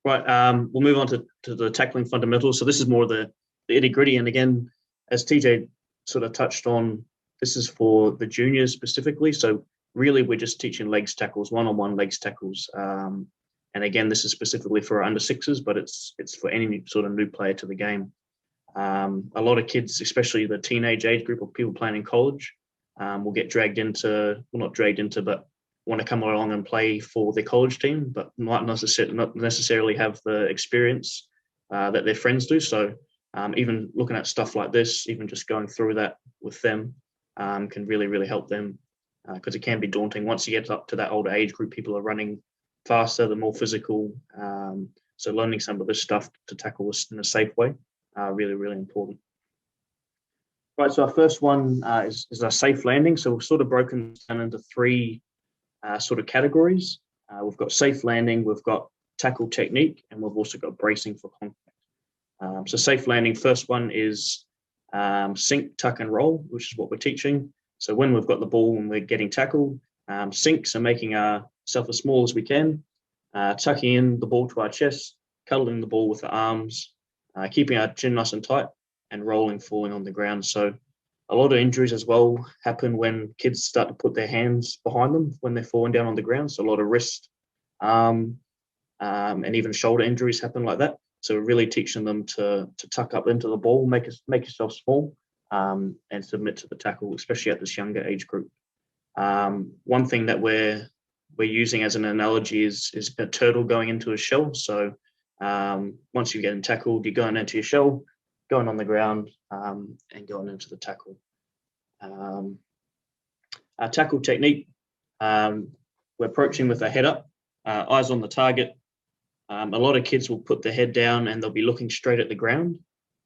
S2: Right, we'll move on to the tackling fundamentals. So this is more the itty-gritty, and again, as TJ sort of touched on, this is for the juniors specifically. So really, we're just teaching legs tackles, one-on-one legs tackles. And again, this is specifically for under 6s, but it's for any sort of new player to the game. A lot of kids, especially the teenage age group of people playing in college, will get dragged into, well, not dragged into, but want to come along and play for their college team, but might not necessarily have the experience that their friends do. So even looking at stuff like this, even just going through that with them can really, really help them, because it can be daunting. Once you get up to that older age group, people are running faster, the more physical. So learning some of this stuff to tackle this in a safe way, really, really important. Right, so our first one is our safe landing. So we've sort of broken down into three sort of categories. We've got safe landing, we've got tackle technique, and we've also got bracing for contact. So safe landing, first one is sink, tuck, and roll, which is what we're teaching. So when we've got the ball and we're getting tackled, sink, so making ourselves as small as we can, tucking in the ball to our chest, cuddling the ball with the arms, keeping our chin nice and tight, and rolling, falling on the ground. So a lot of injuries as well happen when kids start to put their hands behind them when they're falling down on the ground. So a lot of wrist and even shoulder injuries happen like that. So we're really teaching them to tuck up into the ball, make yourself small, and submit to the tackle, especially at this younger age group. One thing that we're using as an analogy is a turtle going into a shell. So once you're getting tackled, you're going into your shell, going on the ground, and going into the tackle. Our tackle technique, we're approaching with our head up, eyes on the target. A lot of kids will put their head down and they'll be looking straight at the ground.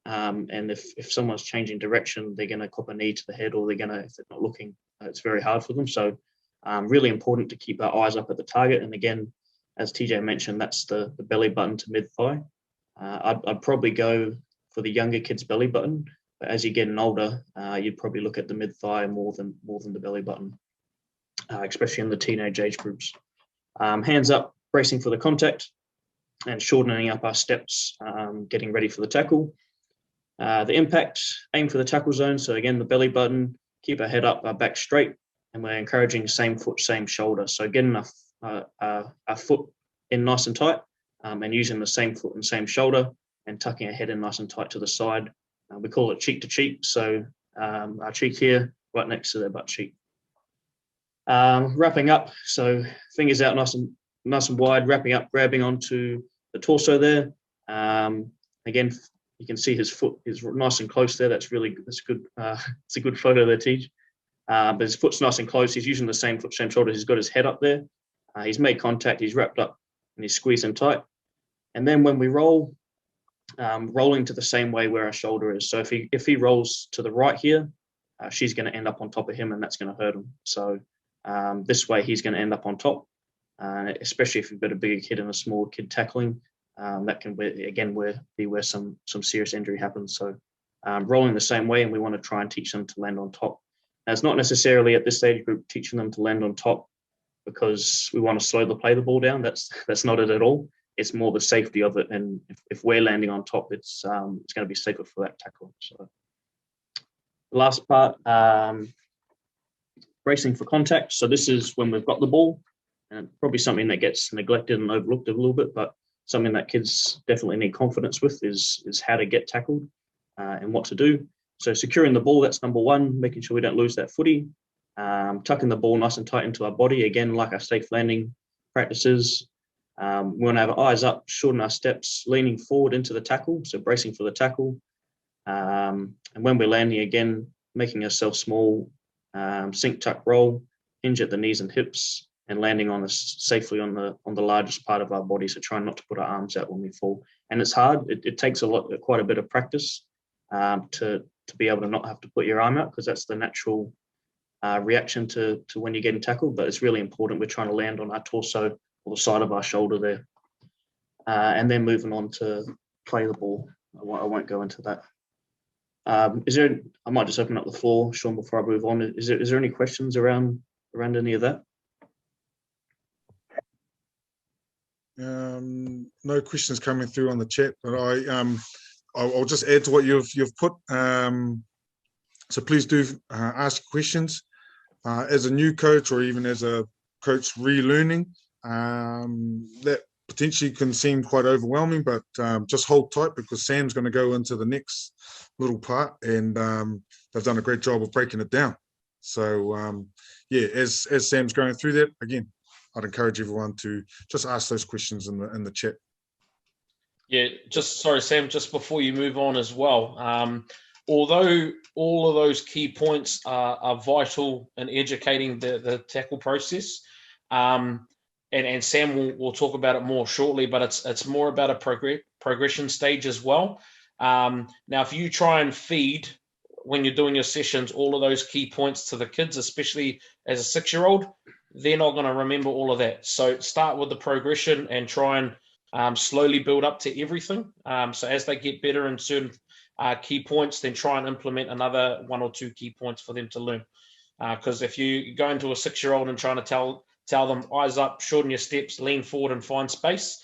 S2: And if someone's changing direction, they're going to cop a knee to the head, or if they're not looking, it's very hard for them. So really important to keep our eyes up at the target. And again, as TJ mentioned, that's the belly button to mid-thigh. I'd probably go for the younger kids' belly button, but as you're getting older, you'd probably look at the mid-thigh more than the belly button, especially in the teenage age groups. Hands up, bracing for the contact, and shortening up our steps, getting ready for the tackle. The impact, aim for the tackle zone. So again, the belly button, keep our head up, our back straight, and we're encouraging same foot, same shoulder. So getting our foot in nice and tight, and using the same foot and same shoulder, and tucking our head in nice and tight to the side. We call it cheek to cheek. So our cheek here, right next to their butt cheek. Wrapping up, so fingers out nice and wide, wrapping up, grabbing onto the torso there. Again, you can see his foot is nice and close there. That's good. It's a good photo there, Tej. But his foot's nice and close. He's using the same foot, same shoulder. He's got his head up there. He's made contact. He's wrapped up and he's squeezing tight. And then when we roll, rolling to the same way where our shoulder is. So if he rolls to the right here, she's going to end up on top of him, and that's going to hurt him. So this way, he's going to end up on top. Especially if you've got a bigger kid and a small kid tackling, that can be where some serious injury happens. So rolling the same way, and we want to try and teach them to land on top. Now, it's not necessarily at this age group teaching them to land on top because we want to slow the ball down. That's not it at all. It's more the safety of it, and if we're landing on top, it's going to be safer for that tackle. So the last part, bracing for contact. So this is when we've got the ball. And probably something that gets neglected and overlooked a little bit, but something that kids definitely need confidence with is how to get tackled and what to do. So securing the ball, that's number one, making sure we don't lose that footy. Tucking the ball nice and tight into our body, again, like our safe landing practices. We want to have our eyes up, shorten our steps, leaning forward into the tackle, so bracing for the tackle. And when we're landing, again, making ourselves small, sink, tuck, roll, hinge at the knees and hips, and landing safely on the largest part of our body. So trying not to put our arms out when we fall. And it's hard. It takes quite a bit of practice to be able to not have to put your arm out, because that's the natural reaction to when you're getting tackled. But it's really important. We're trying to land on our torso or the side of our shoulder there. And then moving on to play the ball. I won't go into that. I might just open up the floor, Sean, before I move on. Is there any questions around any of that?
S1: No questions coming through on the chat, but I'll just add to what you've put. So please do ask questions. As a new coach, or even as a coach relearning, that potentially can seem quite overwhelming, but just hold tight, because Sam's going to go into the next little part, and they've done a great job of breaking it down. So yeah, as Sam's going through that, again, I'd encourage everyone to just ask those questions in the chat.
S3: Yeah, sorry, Sam, just before you move on as well, although all of those key points are vital in educating the tackle process, and Sam will talk about it more shortly, but it's more about a progression stage as well. Now, if you try and feed when you're doing your sessions all of those key points to the kids, especially as a 6-year-old, they're not going to remember all of that. So start with the progression and try and slowly build up to everything. So as they get better in certain key points, then try and implement another 1 or 2 key points for them to learn. Because if you go into a 6-year-old and trying to tell them eyes up, shorten your steps, lean forward and find space,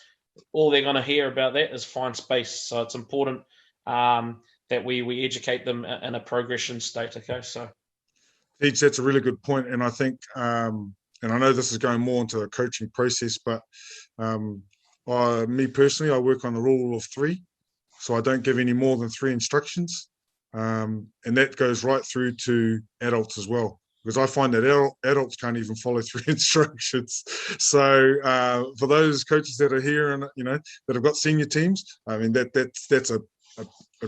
S3: all they're going to hear about that is find space. So it's important that we educate them in a progression state. Okay, so
S1: Teach, that's a really good point, and I think, and I know this is going more into a coaching process, but me personally, I work on the rule of 3, so I don't give any more than 3 instructions, and that goes right through to adults as well. Because I find that adults can't even follow 3 instructions. So for those coaches that are here and that have got senior teams, I mean that's a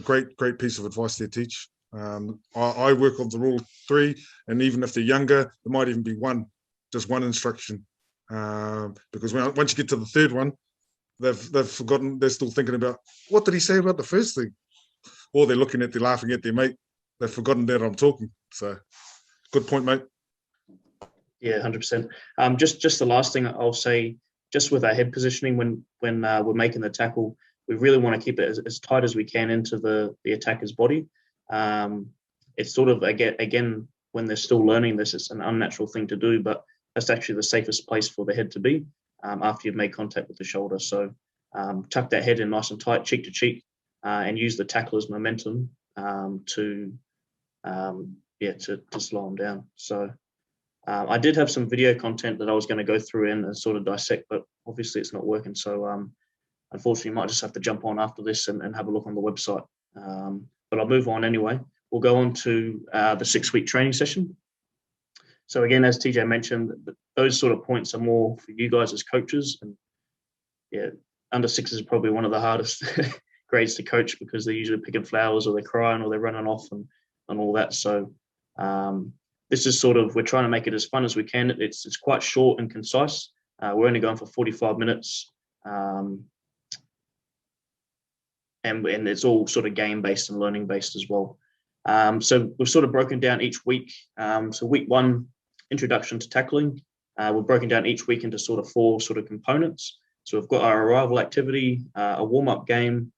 S1: great piece of advice there, Teach. I work on the rule 3, and even if they're younger, there might even be just one instruction, because once you get to the 3rd one, they've forgotten. They're still thinking about what did he say about the first thing, or they're laughing at their mate. They've forgotten that I'm talking. So. Good point, mate.
S2: Yeah, 100%. Just the last thing I'll say, just with our head positioning when we're making the tackle, we really want to keep it as tight as we can into the attacker's body. It's sort of, again, when they're still learning this, it's an unnatural thing to do, but that's actually the safest place for the head to be after you've made contact with the shoulder. So tuck that head in nice and tight, cheek to cheek, and use the tackler's momentum to slow them down. So I did have some video content that I was going to go through and sort of dissect, but obviously it's not working. So unfortunately, you might just have to jump on after this and have a look on the website. But I'll move on anyway. We'll go on to the 6-week training session. So again, as TJ mentioned, those sort of points are more for you guys as coaches. And yeah, under 6 is probably one of the hardest grades to coach because they're usually picking flowers or they're crying or they're running off and all that. So this is sort of, we're trying to make it as fun as we can. It's quite short and concise. We're only going for 45 minutes. And it's all sort of game-based and learning-based as well. So we've sort of broken down each week. So week 1, introduction to tackling. We're broken down each week into sort of 4 sort of components. So we've got our arrival activity, a warm-up game,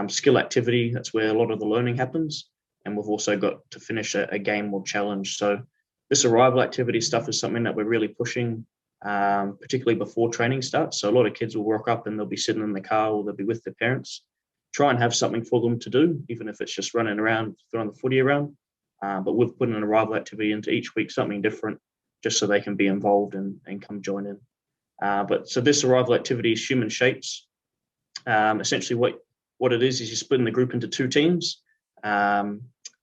S2: skill activity. That's where a lot of the learning happens. And we've also got to finish a game or challenge. So this arrival activity stuff is something that we're really pushing, particularly before training starts. So a lot of kids will rock up and they'll be sitting in the car or they'll be with their parents. Try and have something for them to do, even if it's just running around, throwing the footy around. But we've put an arrival activity into each week, something different, just so they can be involved and come join in. So this arrival activity is human shapes. Essentially what it is you split the group into 2 teams.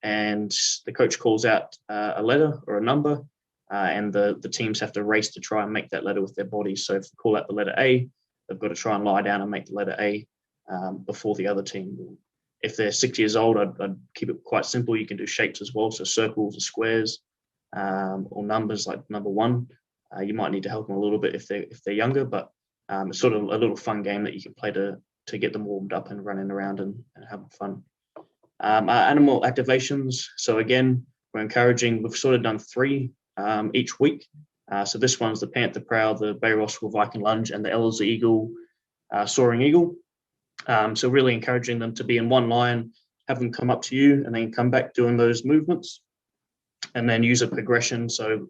S2: And the coach calls out a letter or a number, and the teams have to race to try and make that letter with their bodies. So if they call out the letter A, they've got to try and lie down and make the letter A before the other team. If they're 6 years old, I'd keep it quite simple. You can do shapes as well, so circles or squares, or numbers like number 1. You might need to help them a little bit if they're younger, but it's sort of a little fun game that you can play to get them warmed up and running around and having fun. Our animal activations. So again, we're encouraging, we've sort of done 3 each week. So this one's the panther prow, the bay rosquil Viking lunge, and the Ellerslie eagle, soaring eagle. So really encouraging them to be in one line, have them come up to you and then come back doing those movements, and then use a progression. So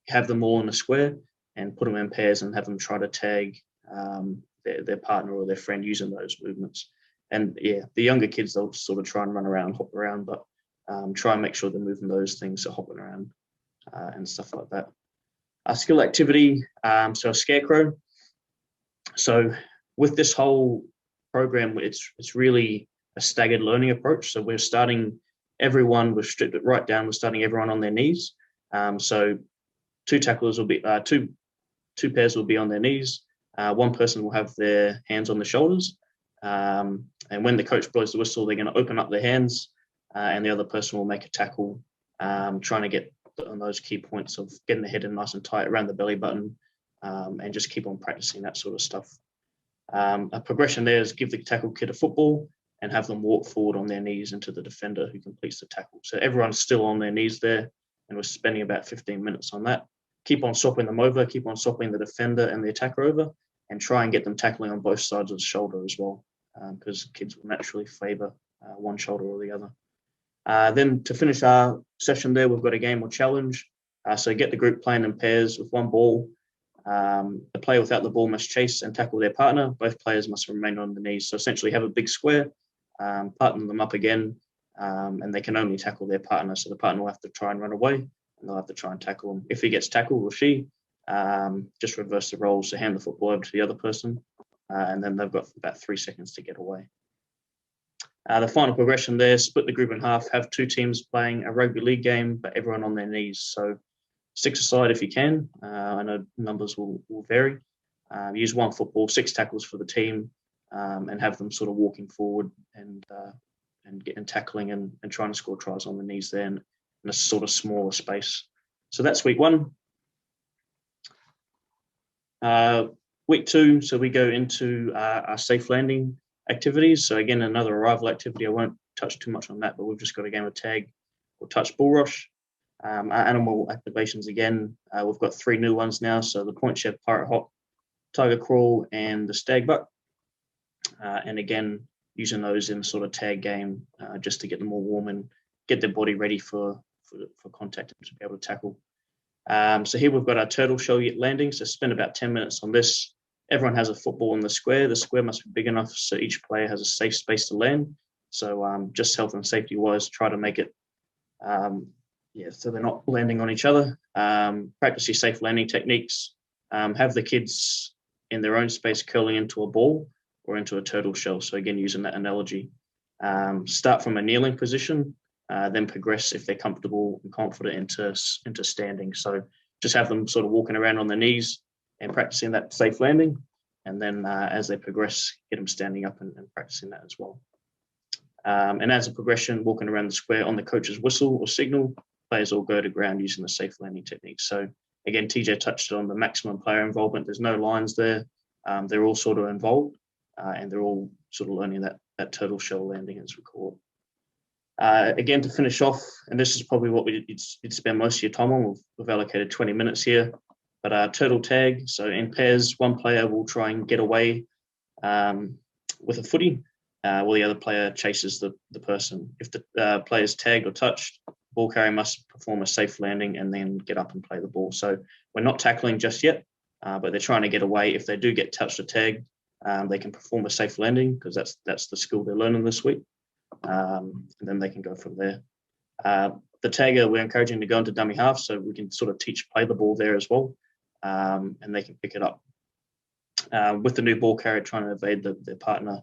S2: have them all in a square and put them in pairs and have them try to tag their partner or their friend using those movements. And yeah, the younger kids, they'll sort of try and run around, hop around, but try and make sure they're moving those things, so hopping around and stuff like that. Our skill activity, so a scarecrow. So with this whole program, it's really a staggered learning approach. So we're starting everyone, we've stripped it right down, we're starting everyone on their knees. So 2 tacklers will be, 2 pairs will be on their knees. 1 person will have their hands on the shoulders. And when the coach blows the whistle, they're going to open up their hands, and the other person will make a tackle, trying to get on those key points of getting the head in nice and tight around the belly button, and just keep on practicing that sort of stuff. A progression there is give the tackle kid a football and have them walk forward on their knees into the defender who completes the tackle. So everyone's still on their knees there, and we're spending about 15 minutes on that. Keep on swapping them over, keep on swapping the defender and the attacker over, and try and get them tackling on both sides of the shoulder as well, because kids will naturally favour one shoulder or the other. Then to finish our session there, we've got a game or challenge. So get the group playing in pairs with one ball. The player without the ball must chase and tackle their partner. Both players must remain on the knees. So essentially have a big square, partner them up again, and they can only tackle their partner. So the partner will have to try and run away, and they'll have to try and tackle him. If he gets tackled or she, just reverse the roles, so hand the football over to the other person, and then they've got about 3 seconds to get away. The final progression there, split the group in half, have 2 teams playing a rugby league game, but everyone on their knees. So 6 aside if you can. I know numbers will vary. Use 1 football, 6 tackles for the team, and have them sort of walking forward and getting tackling and trying to score tries on the knees there in a sort of smaller space. So that's week 1. Week 2, so we go into our safe landing activities. So again, another arrival activity. I won't touch too much on that, but we've just got a game of tag or touch bull rush. Our animal activations again, we've got 3 new ones now. So the point shed, pirate hop, tiger crawl, and the stag buck. And again, using those in the sort of tag game just to get them all warm and get their body ready for contact and to be able to tackle. So here we've got our turtle shell landing. So spend about 10 minutes on this. Everyone has a football in the square. The square must be big enough so each player has a safe space to land. So just health and safety wise, try to make it, so they're not landing on each other. Practice your safe landing techniques. Have the kids in their own space curling into a ball or into a turtle shell. So again, using that analogy. Start from a kneeling position, then progress if they're comfortable and confident into standing. So just have them sort of walking around on their knees and practicing that safe landing. And then as they progress, get them standing up and practicing that as well. And as a progression, walking around the square on the coach's whistle or signal, players all go to ground using the safe landing technique. So again, TJ touched on the maximum player involvement. There's no lines there. They're all sort of involved and they're all sort of learning that turtle shell landing as we call it. Again, to finish off, and this is probably what you'd spend most of your time on. We've allocated 20 minutes here. But turtle tag, so in pairs, one player will try and get away with a footy, while the other player chases the person. If the player's tagged or touched, ball carrier must perform a safe landing and then get up and play the ball. So we're not tackling just yet, but they're trying to get away. If they do get touched or tagged, they can perform a safe landing because that's the skill they're learning this week. And then they can go from there. The tagger, we're encouraging to go into dummy half so we can sort of play the ball there as well. And they can pick it up. With the new ball carrier trying to evade their partner,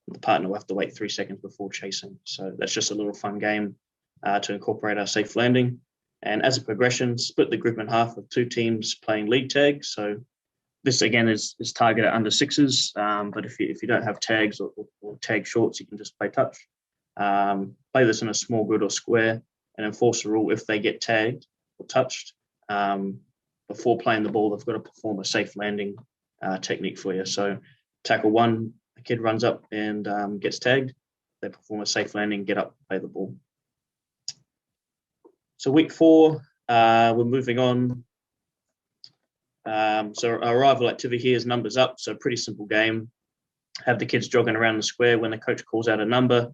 S2: the partner will have to wait 3 seconds before chasing. So that's just a little fun game to incorporate our safe landing. And as a progression, split the group in half with 2 teams playing league tag. So this again is targeted under 6s, but if you don't have tags or tag shorts, you can just play touch. Play this in a small grid or square and enforce the rule if they get tagged or touched. Before playing the ball, they've got to perform a safe landing technique for you. So tackle 1, the kid runs up and gets tagged. They perform a safe landing, get up, play the ball. So week 4, we're moving on. So our arrival activity here is numbers up. So pretty simple game. Have the kids jogging around the square when the coach calls out a number.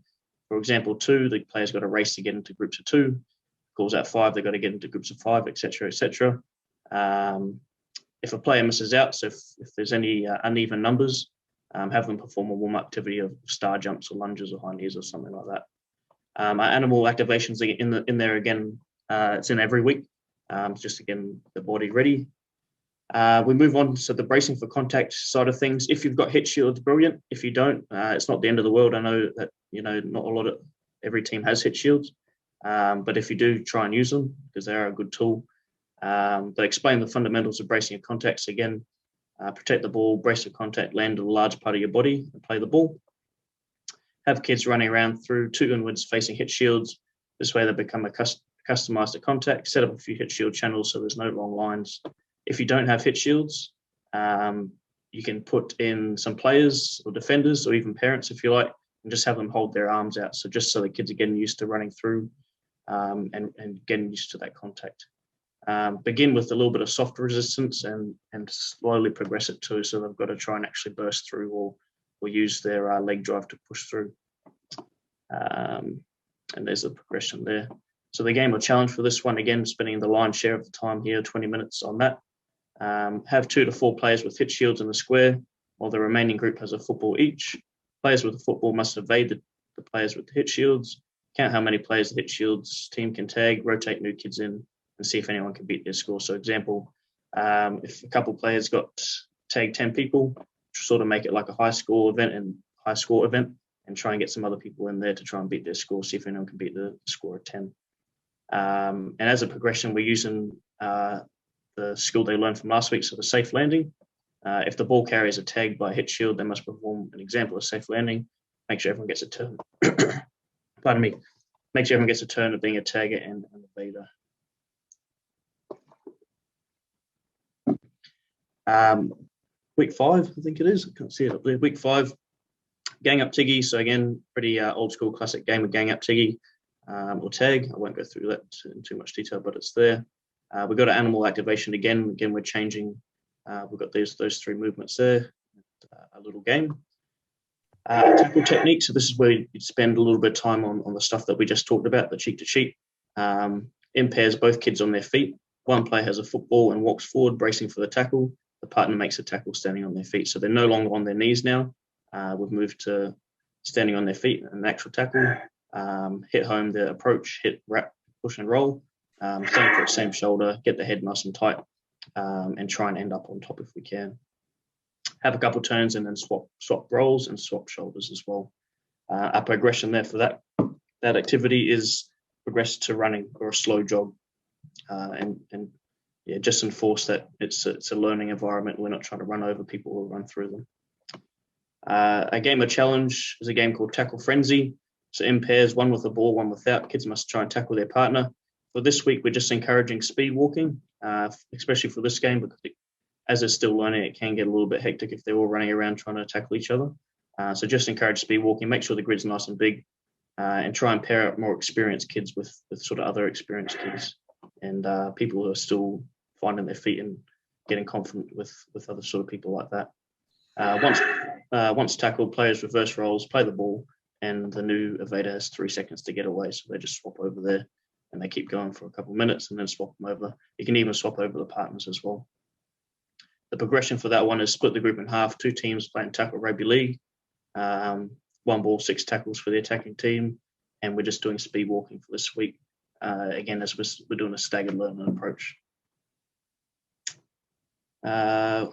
S2: For example, 2, the player's got to race to get into groups of 2. Calls out 5, they've got to get into groups of 5, etc., etc. If a player misses out, so if there's any uneven numbers, have them perform a warm activity of star jumps or lunges or high knees or something like that. Our animal activations are in there again. It's in every week, just to get the body ready. We move on to the bracing for contact side of things. If you've got hit shields, brilliant. If you don't, it's not the end of the world. I know that not every team has hit shields, but if you do, try and use them because they are a good tool. They explain the fundamentals of bracing and contacts again. Protect the ball, brace for contact, land a large part of your body and play the ball. Have kids running around through 2 inwards facing hit shields. This way they become customized to contact. Set up a few hit shield channels so there's no long lines. If you don't have hit shields, You can put in some players or defenders or even parents if you like, and just have them hold their arms out. So just so the kids are getting used to running through and getting used to that contact. Begin with a little bit of soft resistance and slowly progress it too. So they've got to try and actually burst through or use their leg drive to push through. And there's the progression there. So the game or challenge for this one, again, spending the lion's share of the time here, 20 minutes on that. Have 2 to 4 players with hit shields in the square, while the remaining group has a football each. Players with the football must evade the players with the hit shields. Count how many players the hit shields team can tag, rotate new kids in, and see if anyone can beat their score. So example, if a couple players got tagged 10 people, sort of make it like a high score event and try and get some other people in there to try and beat their score, see if anyone can beat the score of 10. And as a progression, we're using the skill they learned from last week, so the safe landing. If the ball carriers are tagged by a hit shield, they must perform an example of safe landing. Make sure everyone gets a turn. Pardon me. Make sure everyone gets a turn of being a tagger and a evader. Week 5, I think it is. I can't see it up there. Week 5, gang up tiggy. So again, pretty old school classic game of gang up tiggy or tag. I won't go through that in too much detail, but it's there. We've got an animal activation again. Again, we're changing. We've got those 3 movements there. A little game. Tackle technique. So this is where you spend a little bit of time on the stuff that we just talked about, the cheek to cheek. In pairs, both kids on their feet. One player has a football and walks forward, bracing for the tackle. The partner makes a tackle standing on their feet. So they're no longer on their knees now. We've moved to standing on their feet, an actual tackle. Hit home the approach, hit, wrap, push and roll. Same foot, same shoulder, get the head nice and tight, and try and end up on top if we can. Have a couple turns and then swap rolls and swap shoulders as well. Our progression there for that activity is progress to running or a slow jog, and yeah, just enforce that it's a learning environment. We're not trying to run over people or run through them. A game of challenge is a game called Tackle Frenzy. So in pairs, one with the ball, one without. Kids must try and tackle their partner. For this week, we're just encouraging speed walking, especially for this game, because as they're still learning, it can get a little bit hectic if they're all running around trying to tackle each other. So just encourage speed walking, make sure the grid's nice and big, and try and pair up more experienced kids with sort of other experienced kids and people who are still finding their feet and getting confident with other sort of people like that. Once tackled, players reverse roles, play the ball, and the new evader has 3 seconds to get away. So they just swap over there and they keep going for a couple of minutes and then swap them over. You can even swap over the partners as well. The progression for that one is split the group in half, 2 teams playing tackle rugby league, 1 ball, 6 tackles for the attacking team, and we're just doing speed walking for this week. Again, as we're doing a staggered learning approach. I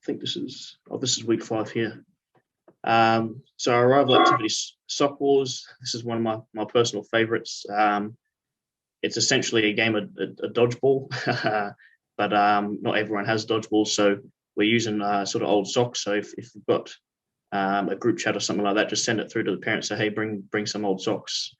S2: think this is week 5 here. So our arrival activities, sock wars. This is one of my personal favorites. It's essentially a game of a dodgeball, but not everyone has dodgeballs, so we're using sort of old socks. So if you've got a group chat or something like that, just send it through to the parents. Say, hey, bring some old socks.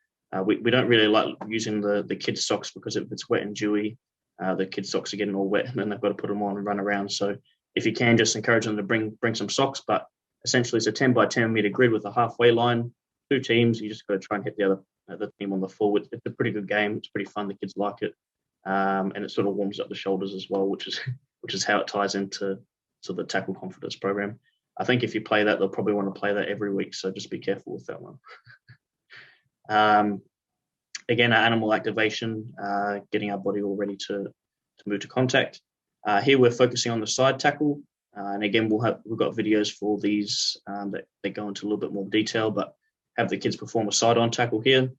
S2: We don't really like using the kids' socks because if it's wet and dewy, the kids' socks are getting all wet and then they've got to put them on and run around. So if you can, just encourage them to bring some socks. But essentially, it's a 10 by 10 meter grid with a halfway line, 2 teams. You just got to try and hit the other team on the full. It's a pretty good game. It's pretty fun. The kids like it, and it sort of warms up the shoulders as well, which is how it ties into the tackle confidence program. I think if you play that, they'll probably want to play that every week. So just be careful with that one. Again, our animal activation, getting our body all ready to move to contact. Here we're focusing on the side tackle, and again we've got videos for these that go into a little bit more detail, but have the kids perform a side-on tackle here.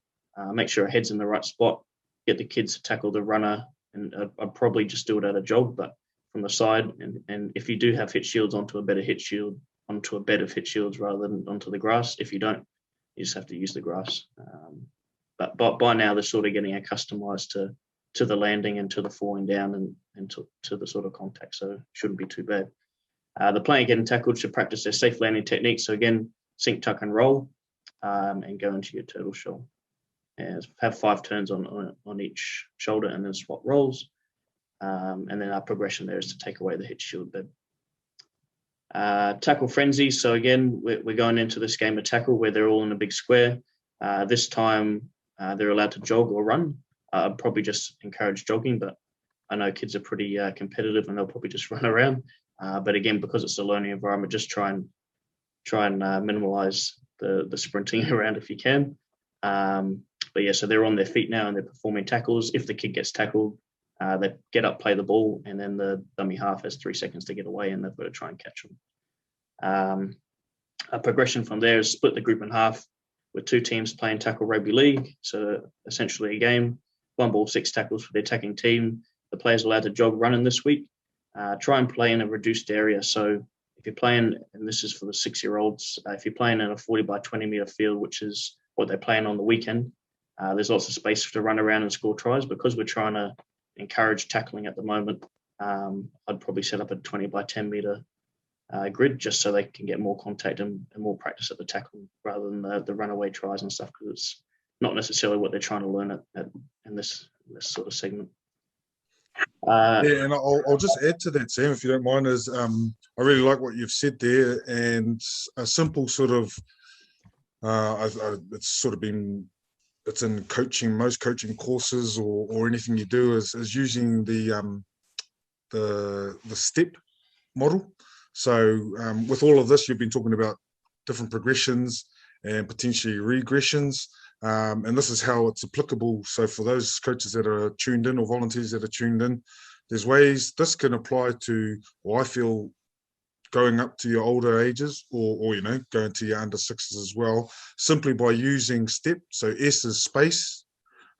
S2: Make sure our head's in the right spot. Get the kids to tackle the runner, and I'd probably just do it at a jog, but from the side. And if you do have hit shields, onto a bed of hit shields rather than onto the grass. If you don't, you just have to use the grass. But by now they're sort of getting accustomed to the landing and to the falling down and to the sort of contact, so it shouldn't be too bad. The player getting tackled should practice their safe landing technique. So again, sink, tuck and roll, and go into your turtle shell. And have 5 turns on each shoulder and then swap rolls. And then our progression there is to take away the hit shield bed. Tackle frenzy. So again, we're going into this game of tackle where they're all in a big square. This time they're allowed to jog or run. I'd probably just encourage jogging, but I know kids are pretty competitive and they'll probably just run around. But again, because it's a learning environment, just try and minimize the sprinting around if you can. But yeah, so they're on their feet now and they're performing tackles. If the kid gets tackled, they get up, play the ball, and then the dummy half has 3 seconds to get away and they've got to try and catch them. A progression from there is split the group in half with 2 teams playing tackle rugby league. So essentially a game, 1 ball, 6 tackles for the attacking team. The players are allowed to jog running this week. Try and play in a reduced area. So if you're playing, and this is for the 6-year-olds, if you're playing in a 40 by 20 metre field, which is what they're playing on the weekend, there's lots of space to run around and score tries. Because we're trying to encourage tackling at the moment, I'd probably set up a 20 by 10 metre grid just so they can get more contact and more practice at the tackle rather than the runaway tries and stuff, because it's not necessarily what they're trying to learn in this sort of segment.
S1: Yeah, and I'll just add to that, Sam, if you don't mind, is I really like what you've said there, and a simple sort of, it's sort of been, it's in coaching, most coaching courses or anything you do is using the step model. So with all of this, you've been talking about different progressions and potentially regressions. And this is how it's applicable. So for those coaches that are tuned in or volunteers that are tuned in, there's ways this can apply to, or I feel, going up to your older ages or going to your under 6s as well, simply by using step. So S is space.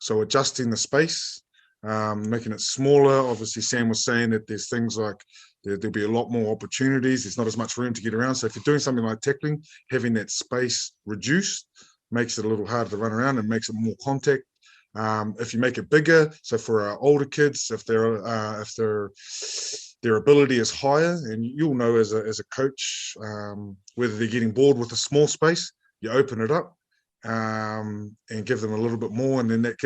S1: So adjusting the space, making it smaller. Obviously, Sam was saying that there's things like there'll be a lot more opportunities. There's not as much room to get around. So if you're doing something like tackling, having that space reduced makes it a little harder to run around and makes it more contact. If you make it bigger, so for our older kids, if their ability is higher, and you'll know as a coach whether they're getting bored with a small space, you open it up and give them a little bit more, and then that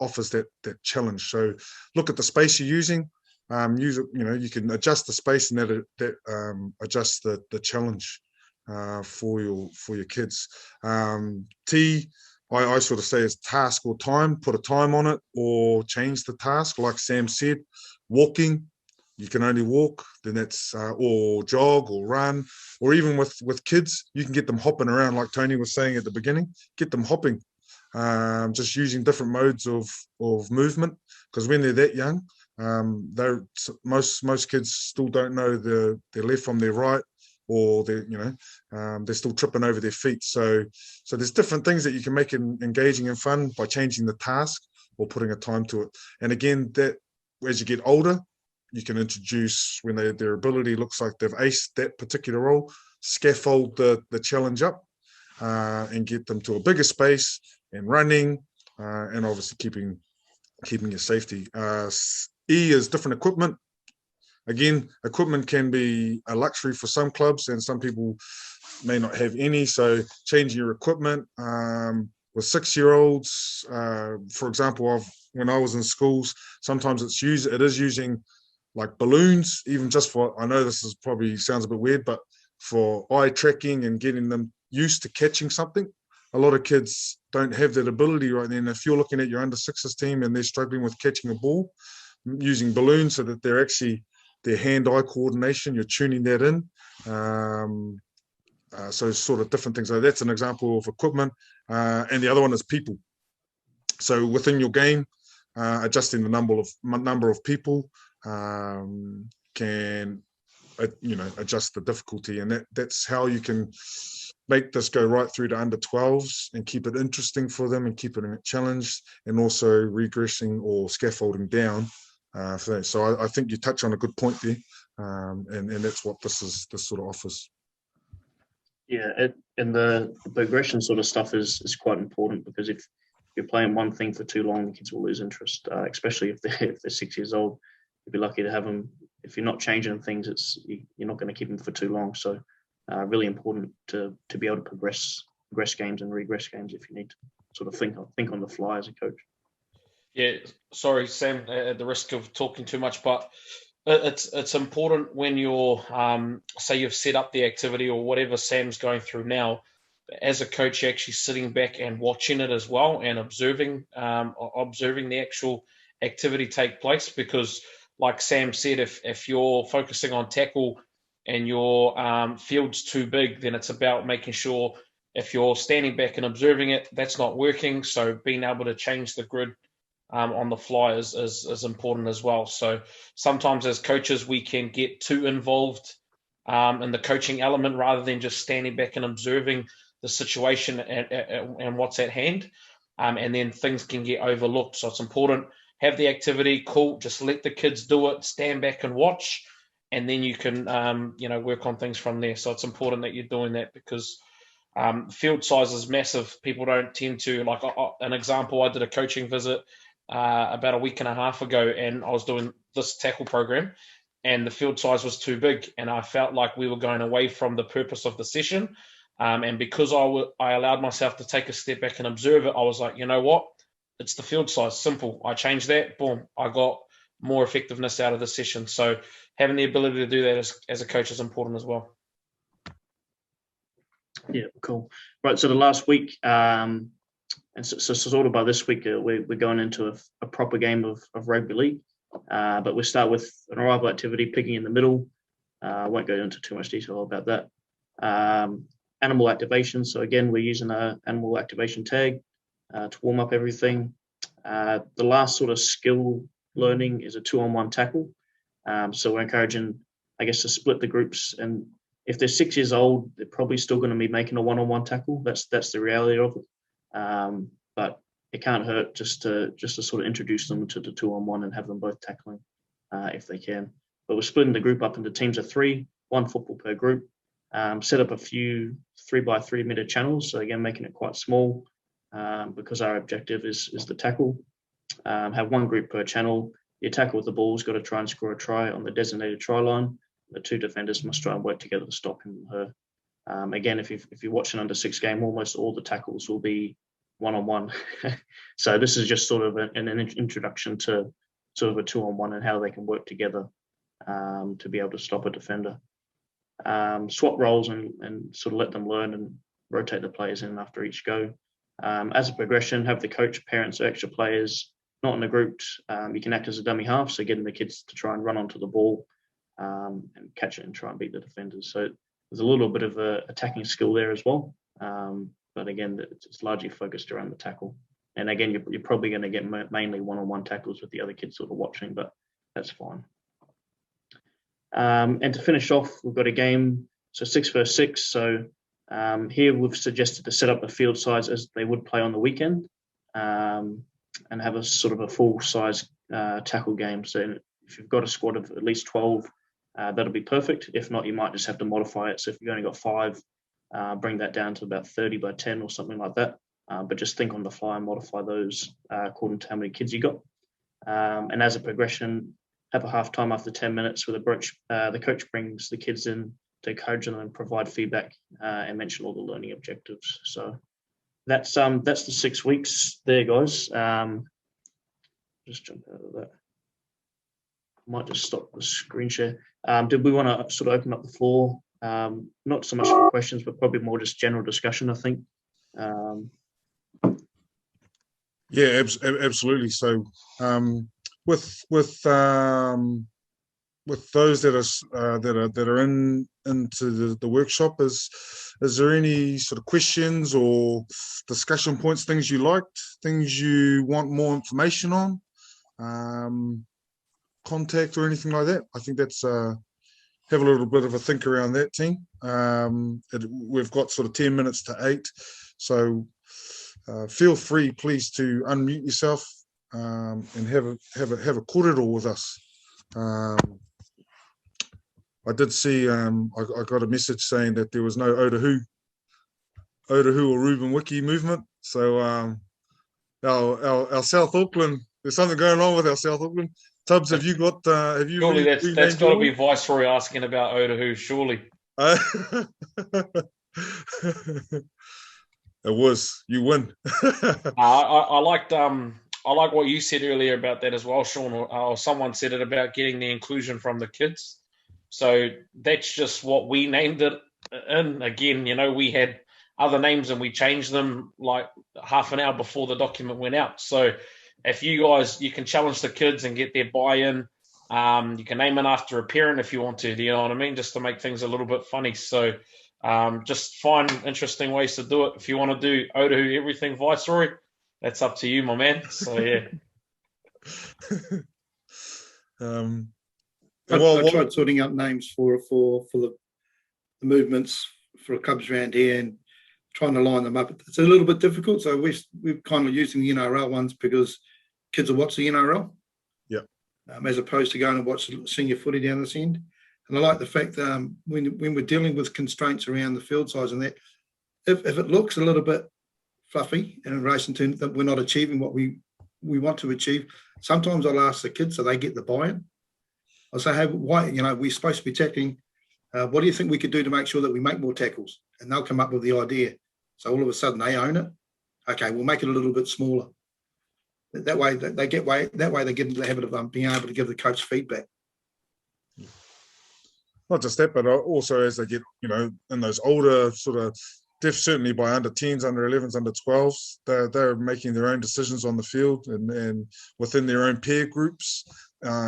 S1: offers that challenge. So look at the space you're using. Use it. You can adjust the space, and that adjusts the challenge for your kids. I sort of say is task or time. Put a time on it, or change the task. Like Sam said, walking. You can only walk. Then that's or jog or run, or even with kids, you can get them hopping around, like Tony was saying at the beginning. Get them hopping, just using different modes of movement. Because when they're that young, most kids still don't know their left from their right, or they're still tripping over their feet. So there's different things that you can make it engaging and fun by changing the task or putting a time to it. And again, that as you get older, you can introduce, when their ability looks like they've aced that particular role, scaffold the challenge up and get them to a bigger space and running, and obviously keeping your safety. E is different equipment. Again, equipment can be a luxury for some clubs, and some people may not have any. So changing your equipment with 6-year-olds, for example, when I was in schools, sometimes it is using like balloons, even just for, I know this is probably sounds a bit weird, but for eye tracking and getting them used to catching something. A lot of kids don't have that ability right then. If you're looking at your under 6s team and they're struggling with catching a ball, using balloons so that they're actually, their hand-eye coordination, you're tuning that in. So sort of different things. So that's an example of equipment. And the other one is people. So within your game, adjusting the number of people can adjust the difficulty, and that's how you can make this go right through to under 12s and keep it interesting for them and keep it challenged, and also regressing or scaffolding down for that. So I think you touch on a good point there, and that's what this sort of offers.
S2: Yeah, and the progression sort of stuff is quite important, because if you're playing one thing for too long, the kids will lose interest, especially if they're 6 years old. You'd be lucky to have them. If you're not changing things, you're not going to keep them for too long. So really important to be able to progress games and regress games if you need to sort of think on the fly as a coach.
S3: Yeah, sorry, Sam, at the risk of talking too much, but it's important when you're say you've set up the activity or whatever Sam's going through now. As a coach, you're actually sitting back and watching it as well and observing the actual activity take place, because like Sam said, if you're focusing on tackle and your field's too big, then it's about making sure if you're standing back and observing it, that's not working. So being able to change the grid on the fly is important as well. So sometimes as coaches, we can get too involved in the coaching element rather than just standing back and observing the situation and what's at hand. And then things can get overlooked. So it's important, have the activity, cool, just let the kids do it, stand back and watch, and then you can, work on things from there. So it's important that you're doing that, because field size is massive. People don't tend to, like an example, I did a coaching visit about a week and a half ago, and I was doing this tackle program, and the field size was too big, and I felt like we were going away from the purpose of the session. And because I allowed myself to take a step back and observe it, I was like, you know what? It's the field size, simple. I changed that, boom, I got more effectiveness out of the session. So having the ability to do that as a coach is important as well.
S2: Yeah, cool. Right, so the last week, and so sort of by this week, we're going into a proper game of rugby league. But we'll start with an arrival activity, picking in the middle. I won't go into too much detail about that. Animal activation. So again, we're using an animal activation tag to warm up everything. The last sort of skill learning is a 2-on-1 tackle. So we're encouraging, I guess, to split the groups. And if they're 6 years old, they're probably still going to be making a 1-on-1 tackle. That's the reality of it. But it can't hurt just to sort of introduce them to the 2-on-1 and have them both tackling if they can. But we're splitting the group up into teams of 3, 1 football per group. Set up a few 3x3 meter channels. So again, making it quite small because our objective is the tackle. Have 1 group per channel. The attacker with the ball's got to try and score a try on the designated try line. The 2 defenders must try and work together to stop him or her. Again, if you're watching under 6 game, almost all the tackles will be 1-on-1. So this is just sort of an introduction to sort of a 2-on-1 and how they can work together to be able to stop a defender. Swap roles and sort of let them learn and rotate the players in after each go. As a progression, have the coach, parents, or extra players not in the groups. You can act as a dummy half, so getting the kids to try and run onto the ball and catch it and try and beat the defenders. So there's a little bit of a attacking skill there as well. But again, it's largely focused around the tackle. And again, you're probably going to get mainly 1-on-1 tackles with the other kids sort of watching, but that's fine. And to finish off, we've got a game, so 6 versus 6. So here we've suggested to set up the field size as they would play on the weekend and have a sort of a full-size tackle game. So if you've got a squad of at least 12, that'll be perfect. If not, you might just have to modify it. So if you've only got 5, bring that down to about 30 by 10 or something like that. But just think on the fly and modify those according to how many kids you got. And as a progression, have a half time after 10 minutes where the coach brings the kids in to encourage them and provide feedback and mention all the learning objectives. So that's the 6 weeks there, guys. Just jump out of that. I might just stop the screen share. Did we want to sort of open up the floor? Not so much for questions, but probably more just general discussion, I think.
S1: Yeah, absolutely. So with those that are into the workshop, is there any sort of questions or discussion points, things you liked, things you want more information on, contact or anything like that? I think that's have a little bit of a think around that, team. We've got sort of 10 minutes to 8, so feel free, please, to unmute yourself and have a korero with us. I did see I got a message saying that there was no Otahu or Reuben Wiki movement. So our South Auckland, there's something going on with our South Auckland. Tubbs, have you got?
S3: Surely that's got to be Viceroy asking about Otahu, surely. It
S1: was. You win.
S3: I liked I like what you said earlier about that as well, Sean, or someone said it about getting the inclusion from the kids. So that's just what we named it. And again, we had other names and we changed them like half an hour before the document went out. So if you can challenge the kids and get their buy-in. You can name it after a parent if you want to, do you know what I mean? Just to make things a little bit funny. So just find interesting ways to do it. If you want to do Otahu everything Viceroy, that's up to you, my man. So yeah.
S5: I tried sorting out names for the movements for clubs around here and trying to line them up. It's a little bit difficult, so we're kind of using the NRL ones because kids will watch the NRL.
S1: Yeah.
S5: As opposed to going and watch senior footy down this end. And I like the fact that when we're dealing with constraints around the field size and that, if it looks a little bit fluffy in relation to that we're not achieving what we want to achieve, sometimes I'll ask the kids so they get the buy-in. I'll say, hey, why, we're supposed to be tackling. What do you think we could do to make sure that we make more tackles? And they'll come up with the idea. So all of a sudden they own it. Okay, we'll make it a little bit smaller. That way they get into the habit of being able to give the coach feedback.
S1: Not just that, but also as they get, in those older sort of, certainly by under 10s, under 11s, under 12s, they're making their own decisions on the field and within their own peer groups,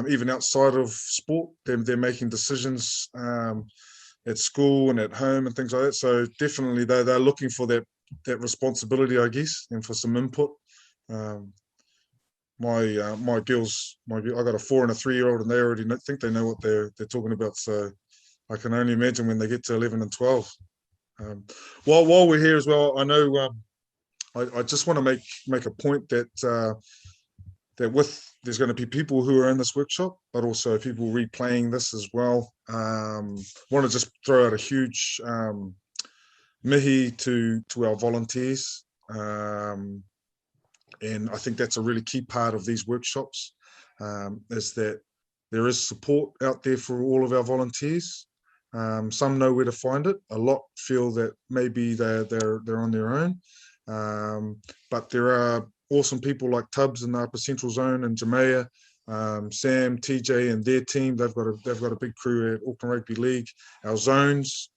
S1: even outside of sport, they're making decisions at school and at home and things like that. So definitely they're looking for that responsibility, I guess, and for some input. My girls, I got a 4 and a 3-year-old, and they already think they know what they're talking about. So I can only imagine when they get to 11 and 12. While we're here as well, I know I just want to make a point that there's going to be people who are in this workshop, but also people replaying this as well. Want to just throw out a huge mihi to our volunteers. And I think that's a really key part of these workshops, is that there is support out there for all of our volunteers. Some know where to find it. A lot feel that maybe they're on their own, but there are awesome people like Tubbs in the Upper Central Zone and Jamea, Sam, TJ, and their team. They've got a big crew at Auckland Rugby League. Our zones.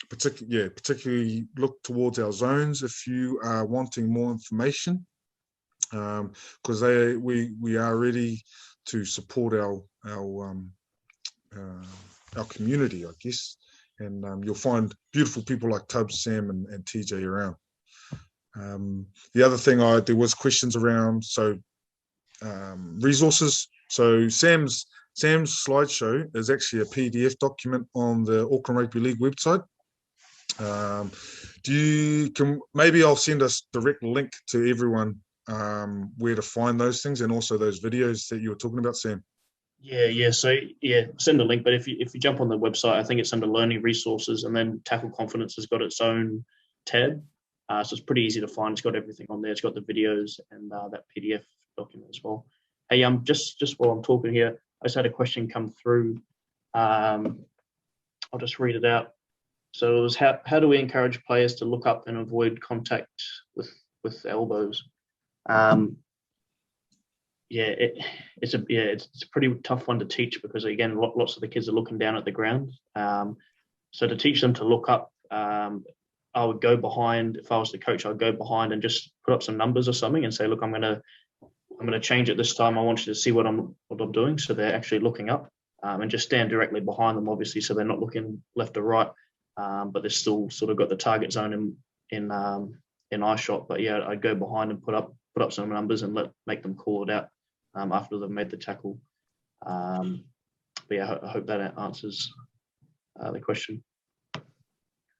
S1: Particularly look towards our zones if you are wanting more information, because we are ready to support our community, I guess, and you'll find beautiful people like Tubbs, Sam, and TJ around. The other thing there was questions around resources. So Sam's slideshow is actually a PDF document on the Auckland Rugby League website. Maybe I'll send a direct link to everyone where to find those things and also those videos that you were talking about, Sam.
S2: Yeah. So send a link. But if you jump on the website, I think it's under Learning Resources, and then Tackle Confidence has got its own tab. So it's pretty easy to find. It's got everything on there. It's got the videos and that PDF document as well. Hey, just while I'm talking here, I just had a question come through. I'll just read it out. So it was how do we encourage players to look up and avoid contact with elbows? It's a pretty tough one to teach because again, lots of the kids are looking down at the ground. So to teach them to look up, I would go behind. If I was the coach, I'd go behind and just put up some numbers or something and say, look, I'm gonna change it this time. I want you to see what I'm doing. So they're actually looking up, and just stand directly behind them, obviously, so they're not looking left or right, but they're still sort of got the target zone in eye shot. But yeah, I'd go behind and put up some numbers and make them call it out after they've made the tackle. But yeah, I hope that answers the question.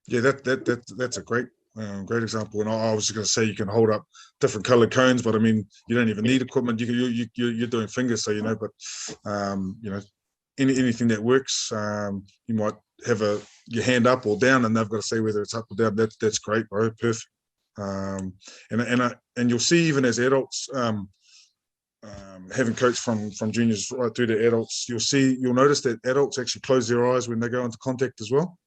S1: Yeah, that's a great example. And I was just going to say you can hold up different colored cones, but I mean you don't even need equipment. You're doing fingers, so but anything that works. You might have your hand up or down, and they've got to say whether it's up or down. That's great, bro. Perfect. And you'll see even as adults, having coached from juniors right through to adults, you'll notice that adults actually close their eyes when they go into contact as well.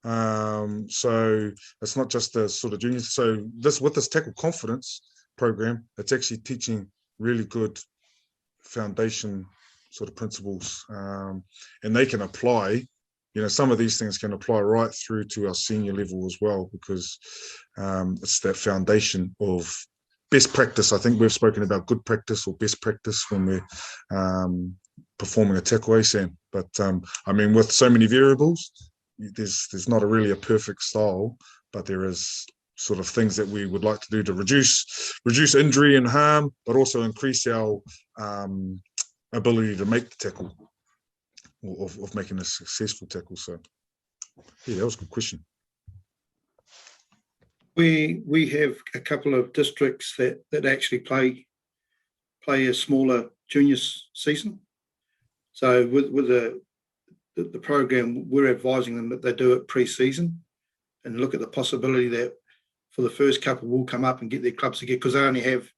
S1: So it's not just the sort of juniors. So with this tackle confidence, program. It's actually teaching really good foundation sort of principles, and they can apply. Some of these things can apply right through to our senior level as well, because it's that foundation of best practice. I think we've spoken about good practice or best practice when we're performing a tackle, Sam. But I mean, with so many variables, there's not really a perfect style, but there is sort of things that we would like to do to reduce injury and harm, but also increase our ability to make the tackle, of making a successful tackle. So yeah, that was a good question.
S5: We have a couple of districts that actually play a smaller junior season. So with the program, we're advising them that they do it pre-season and look at the possibility that for the first couple will come up and get their clubs together, because they only have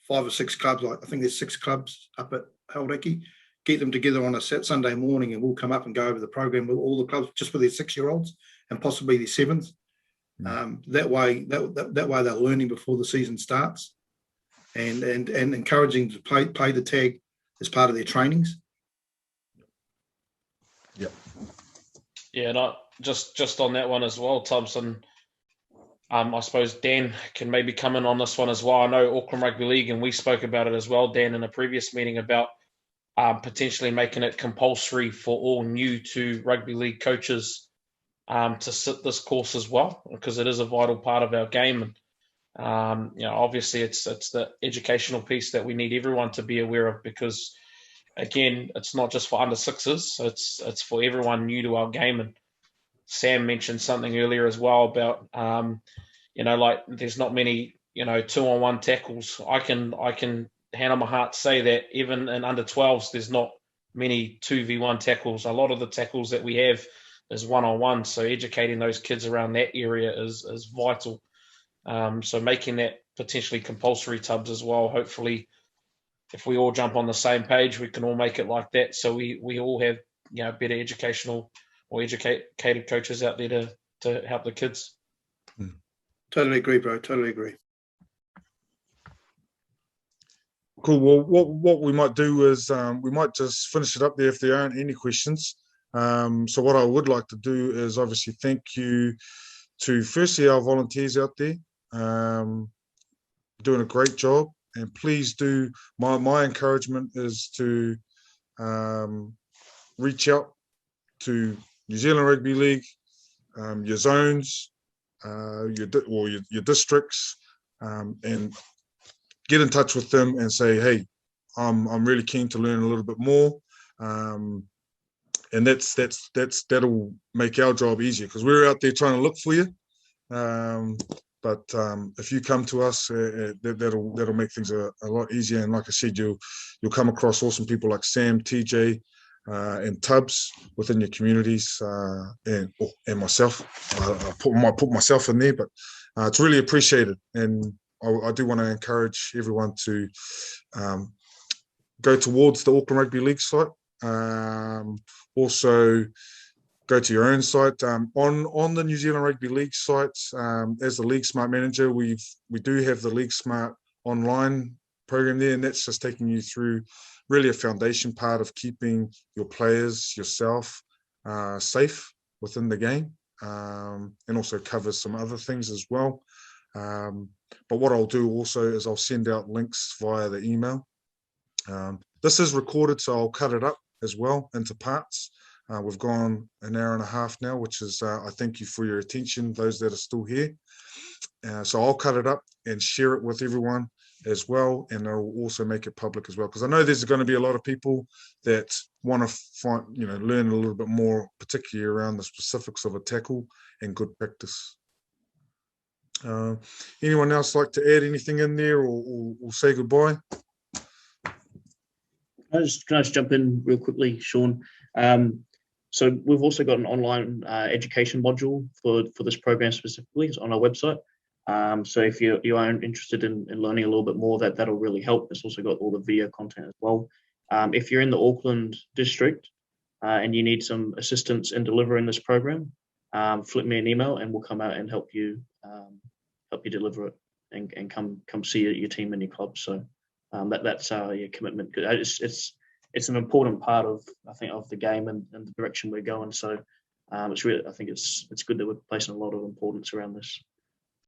S5: 5 or 6 clubs. I think there's 6 clubs up at Hauraki. Get them together on a Sunday morning, and we'll come up and go over the program with all the clubs, just with their 6-year-olds and possibly their 7s. That way they're learning before the season starts, and encouraging to play the tag as part of their trainings.
S3: Yeah, and just on that one as well, Thompson. I suppose Dan can maybe come in on this one as well. I know Auckland Rugby League, and we spoke about it as well, Dan, in a previous meeting about potentially making it compulsory for all new to rugby league coaches to sit this course as well, because it is a vital part of our game. And obviously it's the educational piece that we need everyone to be aware of, because again, it's not just for under 6s, it's for everyone new to our game. And Sam mentioned something earlier as well about like there's not many 2-on-1 tackles. I can hand on my heart say that even in under 12s there's not many 2v1 tackles. A lot of the tackles that we have is 1-on-1, so educating those kids around that area is vital. So making that potentially compulsory, Tubbs, as well. Hopefully if we all jump on the same page, we can all make it like that, so we all have better educational or educated coaches out there to help the kids.
S5: Totally agree, bro. Totally agree.
S1: Cool. Well, what we might do is we might just finish it up there if there aren't any questions. So what I would like to do is obviously thank you to firstly our volunteers out there, doing a great job. And please do, my encouragement is to reach out to New Zealand Rugby League, your zones, your districts, and get in touch with them and say, hey, I'm really keen to learn a little bit more, and that'll make our job easier, because we're out there trying to look for you. But if you come to us, that'll make things a lot easier. And like I said, you'll come across awesome people like Sam, TJ, and Tubbs within your communities, and myself. I might put myself in there, but it's really appreciated. And I do want to encourage everyone to go towards the Auckland Rugby League site. Also, go to your own site. On the New Zealand Rugby League site, as the League Smart manager, we do have the League Smart online program there, and that's just taking you through really a foundation part of keeping your players, yourself, safe within the game, and also covers some other things as well. But what I'll do also is I'll send out links via the email. This is recorded, so I'll cut it up as well into parts. We've gone an hour and a half now, which is, I thank you for your attention, those that are still here. So I'll cut it up and share it with everyone as well, and I'll also make it public as well, because I know there's going to be a lot of people that want to find, learn a little bit more, particularly around the specifics of a tackle and good practice. Anyone else like to add anything in there, or say goodbye?
S2: Can I just jump in real quickly, Sean? So we've also got an online education module for this program specifically. It's on our website. So if you are interested in learning a little bit more, that'll really help. It's also got all the video content as well. If you're in the Auckland district and you need some assistance in delivering this program, flip me an email and we'll come out and help you deliver it and come see your team and your club. So that's our commitment. It's an important part of, I think, of the game and the direction we're going. So it's really, I think it's good that we're placing a lot of importance around this.